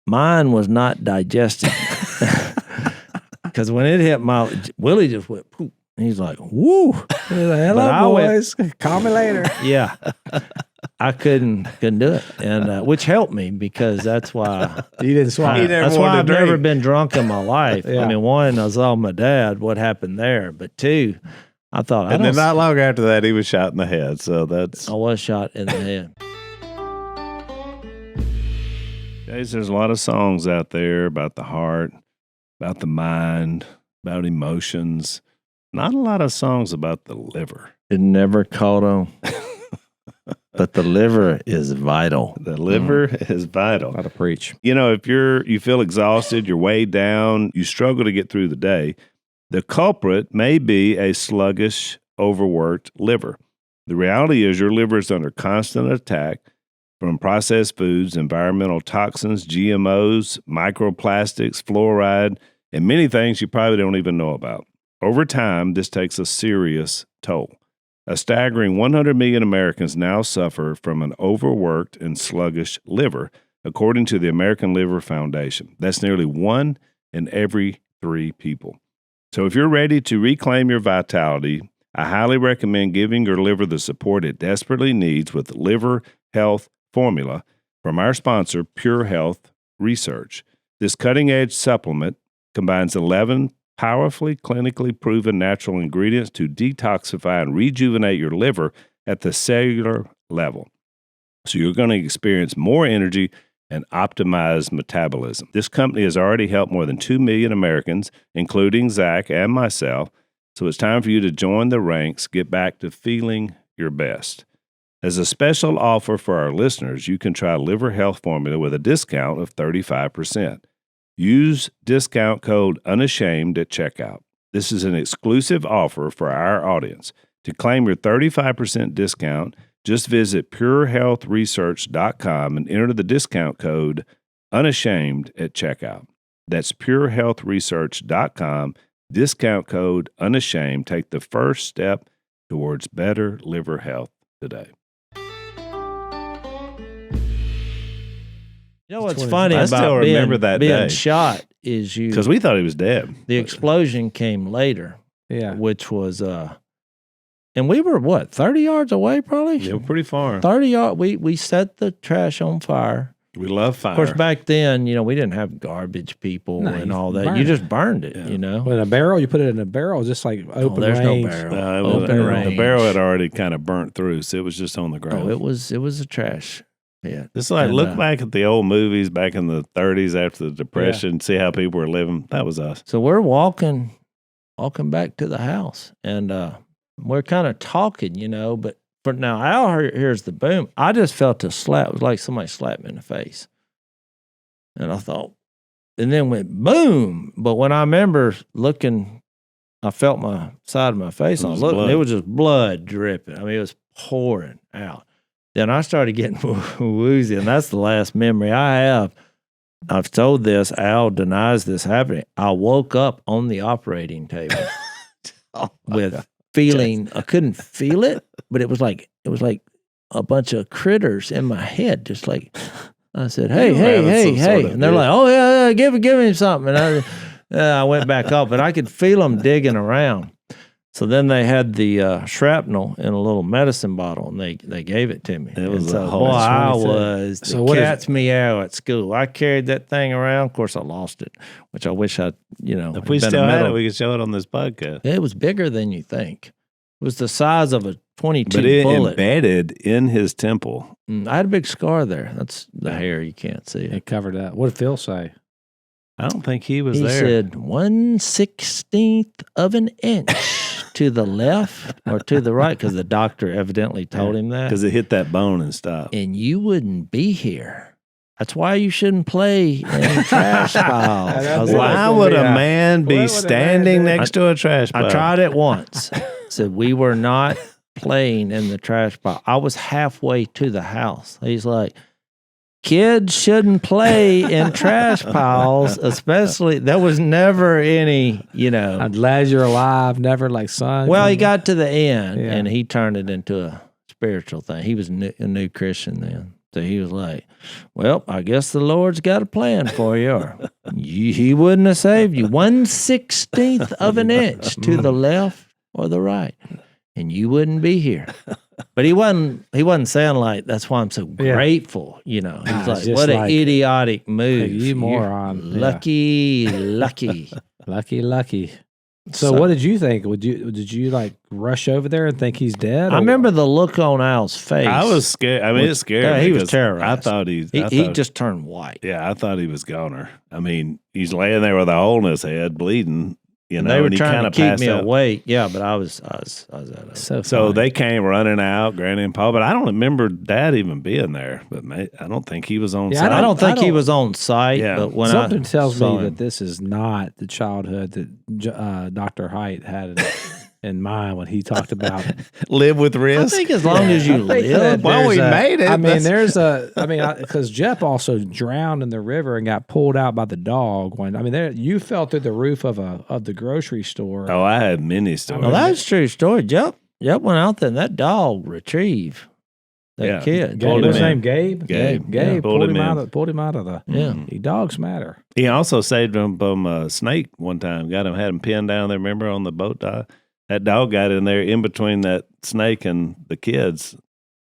S4: mine was not digested. Because when it hit Willie just went poop. He's like, woo.
S3: Hello, boys. Call me later.
S4: Yeah. I couldn't do it. And which helped me because that's why
S3: you didn't swallow.
S4: That's why I've never been drunk in my life. I mean, one, I saw my dad, what happened there. But two, I thought
S2: and then not long after that, he was shot in the head. So I
S4: was shot in the head.
S2: Jase, there's a lot of songs out there about the heart, about the mind, about emotions. Not a lot of songs about the liver.
S4: It never caught on. But the liver is vital.
S2: The liver is vital.
S3: Got to preach.
S2: If you feel exhausted, you're weighed down, you struggle to get through the day, the culprit may be a sluggish, overworked liver. The reality is your liver is under constant attack from processed foods, environmental toxins, GMOs, microplastics, fluoride, and many things you probably don't even know about. Over time, this takes a serious toll. A staggering 100 million Americans now suffer from an overworked and sluggish liver, according to the American Liver Foundation. That's nearly 1 in every 3 people. So if you're ready to reclaim your vitality, I highly recommend giving your liver the support it desperately needs with Liver Health Formula from our sponsor, Pure Health Research. This cutting-edge supplement combines 11 powerfully clinically proven natural ingredients to detoxify and rejuvenate your liver at the cellular level. So you're going to experience more energy and optimized metabolism. This company has already helped more than 2 million Americans, including Zach and myself. So it's time for you to join the ranks, get back to feeling your best. As a special offer for our listeners, you can try Liver Health Formula with a discount of 35%. Use discount code Unashamed at checkout. This is an exclusive offer for our audience. To claim your 35% discount, just visit purehealthresearch.com and enter the discount code Unashamed at checkout. That's purehealthresearch.com, discount code Unashamed. Take the first step towards better liver health today.
S4: You know what's funny about being shot is
S2: because we thought he was dead.
S4: The explosion came later, which was and we were 30 yards away, probably.
S2: Yeah, pretty far.
S4: 30 yards. We set the trash on fire.
S2: We love fire.
S4: Of course, back then, we didn't have garbage people and all that. You just burned it,
S3: Well, in a barrel, you put it in a barrel, just like open range.
S4: There's no barrel.
S2: The barrel had already kind of burnt through, so it was just on the ground.
S4: Oh, it was a trash. Yeah,
S2: it's like look back at the old movies back in the 30s after the Depression, see how people were living. That was us.
S4: So we're walking back to the house, and we're kind of talking, but now Al hears the boom. I just felt a slap. It was like somebody slapped me in the face, and I thought, and then went boom. But when I remember looking, I felt my side of my face. And it was just blood dripping. I mean, it was pouring out. Then I started getting woozy, and that's the last memory I have. I've told this. Al denies this happening. I woke up on the operating table with feeling. I couldn't feel it, but it was like a bunch of critters in my head. Just like I said, hey, and they're like, oh yeah, give him something. And I went back up, but I could feel them digging around. So then they had the shrapnel in a little medicine bottle, and they gave it to me.
S2: It was
S4: I was the cat's meow at school. I carried that thing around. Of course, I lost it, which I wish I,
S2: If we still had it, we could show it on this podcast.
S4: It was bigger than you think. It was the size of a 22
S2: but it
S4: bullet.
S2: Embedded in his temple.
S4: I had a big scar there. That's the hair. You can't see it.
S3: It covered that. What did Phil say?
S2: I don't think he was
S4: there. He said 1/16 of an inch. To the left or to the right, because the doctor evidently told him that.
S2: Because it hit that bone and stopped.
S4: And you wouldn't be here. That's why you shouldn't play in trash piles.
S2: Why would a man be standing next to a trash pile?
S4: I tried it once. Said we were not playing in the trash pile. I was halfway to the house. He's like, kids shouldn't play in trash piles, especially. There was never any,
S3: I'm glad you're alive. Never like, son.
S4: Well, he got to the end and he turned it into a spiritual thing. He was a new Christian then. So he was like, well, I guess the Lord's got a plan for you. Or he wouldn't have saved you 1/16 of an inch to the left or the right, and you wouldn't be here. But he wasn't saying like, that's why I'm so grateful. He's like, what an idiotic move.
S3: You moron.
S4: Lucky.
S3: Lucky. So what did you think? Did you like rush over there and think he's dead?
S4: I remember the look on Al's face.
S2: I was scared. I mean, it scared me.
S4: He was terrorized.
S2: I thought he
S4: just turned white.
S2: Yeah, I thought he was goner. I mean, he's laying there with a hole in his head, bleeding.
S4: They were trying to keep me awake. Yeah, but I was out of it.
S2: So they came running out, Granny and Paul. But I don't remember Dad even being there. But I don't think he was on site.
S4: I don't think he was on site.
S2: Yeah.
S4: But when
S3: something tells me that this is not the childhood that Dr. Height had in mind when he talked about
S2: live with risk.
S4: I think as long as you live.
S2: Well, we made it.
S3: I mean, because Jeff also drowned in the river and got pulled out by the dog. You fell through the roof of the grocery store.
S2: Oh, I had many stories.
S4: Well, that's a true story. Jeff went out there and that dog retrieved that kid.
S3: What's his name? Gabe.
S2: Gabe
S3: pulled him out of the.
S4: Yeah.
S3: Dogs matter.
S2: He also saved him from a snake one time. Had him pinned down there. Remember on the boat dock? That dog got in there in between that snake and the kids.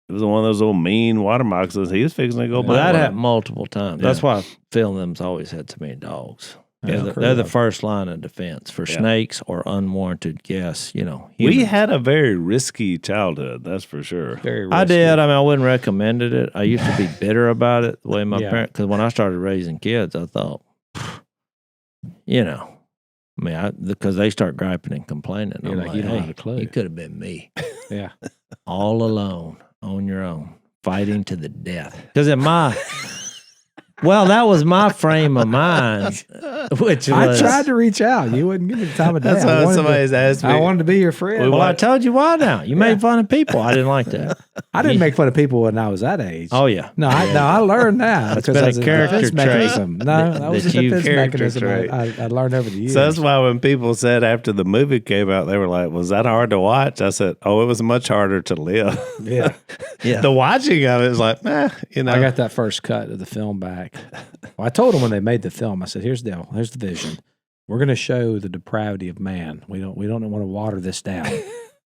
S2: It was one of those old mean water moccasins. He was fixing to go.
S4: But that happened multiple times. Yeah. That's why Phil and them's always had so many dogs. They're the first line of defense for snakes or unwarranted guests.
S2: We had a very risky childhood. That's for sure.
S3: Very risky.
S4: I did. I mean, I wouldn't recommend it. I used to be bitter about it. The way my parents, because when I started raising kids, I thought, because they start griping and complaining.
S3: You're
S4: I'm
S3: like, you don't have a
S4: hey,
S3: clue.
S4: you could have been me.
S3: Yeah.
S4: All alone, on your own, fighting to the death. Because that was my frame of mind, which was...
S3: I tried to reach out. You wouldn't give me the time of day.
S2: That's why somebody's asked me.
S3: I wanted to be your friend.
S4: Well, I told you why now. You made fun of people. I didn't like that.
S3: I didn't make fun of people when I was that age.
S4: Oh, yeah.
S3: I learned that.
S4: That's been a character trait.
S3: No, that was a defense mechanism I learned over the years.
S2: So that's why when people said after the movie came out, they were like, was that hard to watch? I said, it was much harder to live.
S3: Yeah.
S2: The watching of it is like, I
S3: got that first cut of the film back. Well, I told them when they made the film, I said, here's the deal. Here's the vision. We're going to show the depravity of man. We don't want to water this down.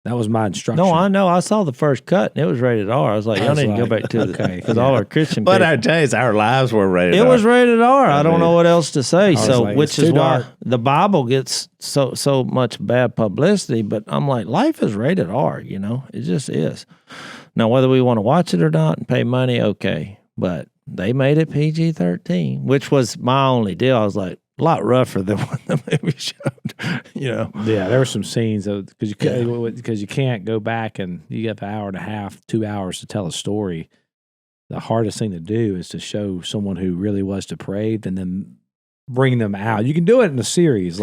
S3: That was my instruction.
S4: No, I know. I saw the first cut and it was rated R. I was like, y'all need to go back to because all our Christian
S2: but
S4: people.
S2: our lives were rated R.
S4: It was rated R. I don't know what else to say. So,
S3: like,
S4: which is why the Bible gets so much bad publicity. But I'm like, life is rated R. It just is. Now, whether we want to watch it or not and pay money, okay. But they made it PG-13, which was my only deal. I was like, a lot rougher than what the movie showed,
S3: Yeah, there were some scenes because you can't go back and you have an hour and a half, 2 hours to tell a story. The hardest thing to do is to show someone who really was depraved and then bring them out. You can do it in a series,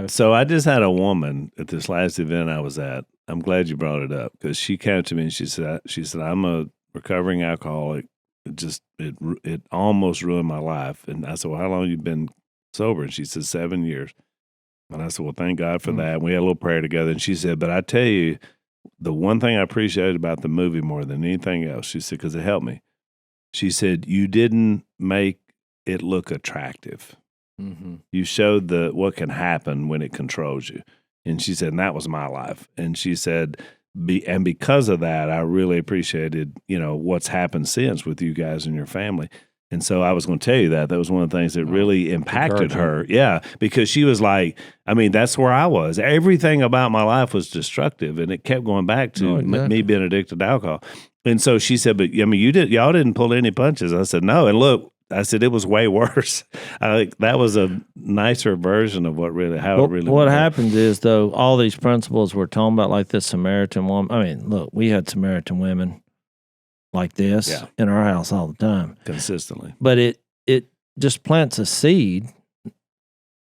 S2: So I just had a woman at this last event I was at. I'm glad you brought it up because she came to me and she said, I'm a recovering alcoholic. It almost ruined my life. And I said, well, how long have you been sober? And she said, 7 years. And I said, well, thank God for that. And we had a little prayer together. And she said, but I tell you, the one thing I appreciated about the movie more than anything else, she said, because it helped me. She said, you didn't make it look attractive.
S3: Mm-hmm.
S2: You showed what can happen when it controls you. And she said, and that was my life. And she said, and because of that, I really appreciated, what's happened since with you guys and your family. And so I was going to tell you that was one of the things that really impacted her. Yeah, because she was like, that's where I was. Everything about my life was destructive, and it kept going back to me being addicted to alcohol. And so she said, but y'all didn't pull any punches. I said, no. And look, I said, it was way worse. That was a nicer version of what
S4: happens is, though, all these principles we're talking about, like this Samaritan woman. Look, we had Samaritan women like this in our house all the time.
S2: Consistently.
S4: But it just plants a seed,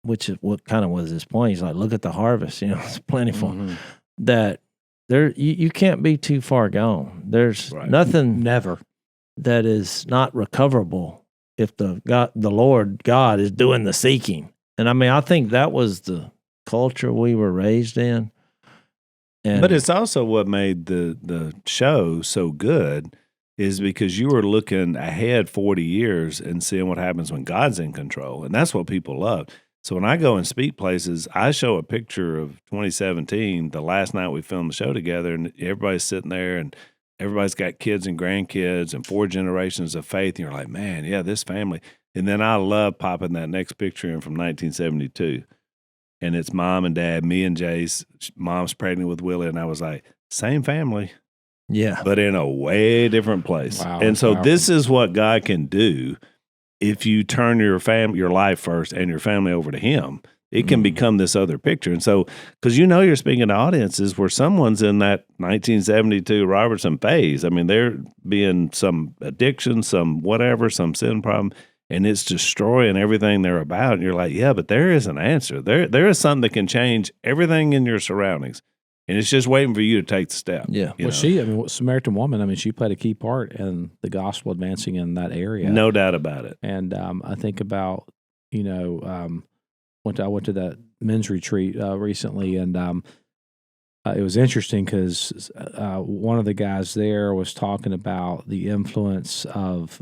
S4: which is what kind of was his point. He's like, look at the harvest, it's plentiful. Mm-hmm. That you can't be too far gone. There's nothing
S3: Never.
S4: that is not recoverable if the Lord God is doing the seeking. And I mean, I think that was the culture we were raised in.
S2: But it's also what made the show so good is because you were looking ahead 40 years and seeing what happens when God's in control. And that's what people love. So when I go and speak places, I show a picture of 2017, the last night we filmed the show together, and everybody's sitting there and everybody's got kids and grandkids and 4 generations of faith. And you're like, man, yeah, this family. And then I love popping that next picture in from 1972. And it's mom and dad, me and Jase. Mom's pregnant with Willie. And I was like, same family.
S4: Yeah.
S2: But in a way different place.
S3: Wow,
S2: and so
S3: powerful.
S2: this is what God can do if you turn your life first and your family over to him. It can become this other picture. And so, because you're speaking to audiences where someone's in that 1972 Robertson phase. I mean, they're being some addiction, some whatever, some sin problem, and it's destroying everything they're about. And you're like, yeah, but there is an answer. There is something that can change everything in your surroundings. And it's just waiting for you to take the step.
S4: Yeah.
S3: Well, Samaritan woman, she played a key part in the gospel advancing in that area.
S2: No doubt about it.
S3: And I think about, I went to that men's retreat recently, and it was interesting because one of the guys there was talking about the influence of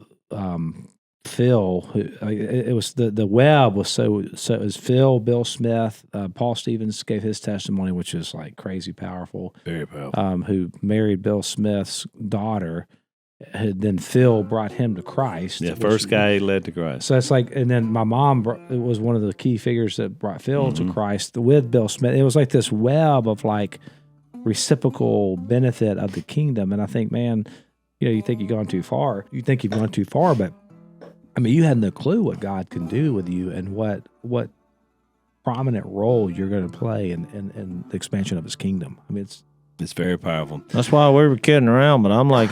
S3: Phil. It was the web was so it was Phil, Bill Smith, Paul Stevens gave his testimony, which is like crazy powerful.
S2: Very powerful.
S3: Who married Bill Smith's daughter. Then Phil brought him to Christ.
S2: Yeah, first guy he led to Christ.
S3: So it's like, and then my mom was one of the key figures that brought Phil to Christ with Bill Smith. It was like this web of like reciprocal benefit of the kingdom. And I think, man, you think you've gone too far. You think you've gone too far, but I mean, you had no clue what God can do with you and what prominent role you're going to play in the expansion of his kingdom. I mean,
S2: it's very powerful.
S4: That's why we were kidding around, but I'm like,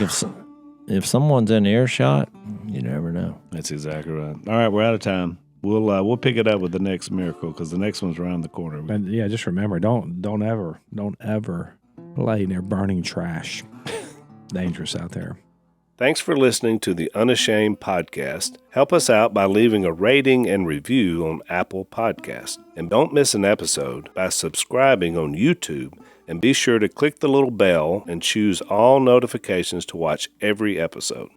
S4: if someone's in earshot, you never know.
S2: That's exactly right. All right, we're out of time. We'll pick it up with the next miracle because the next one's around the corner.
S3: And yeah, just remember, don't ever lay near burning trash. Dangerous out there.
S2: Thanks for listening to the Unashamed podcast. Help us out by leaving a rating and review on Apple Podcasts. And don't miss an episode by subscribing on YouTube. And be sure to click the little bell and choose all notifications to watch every episode.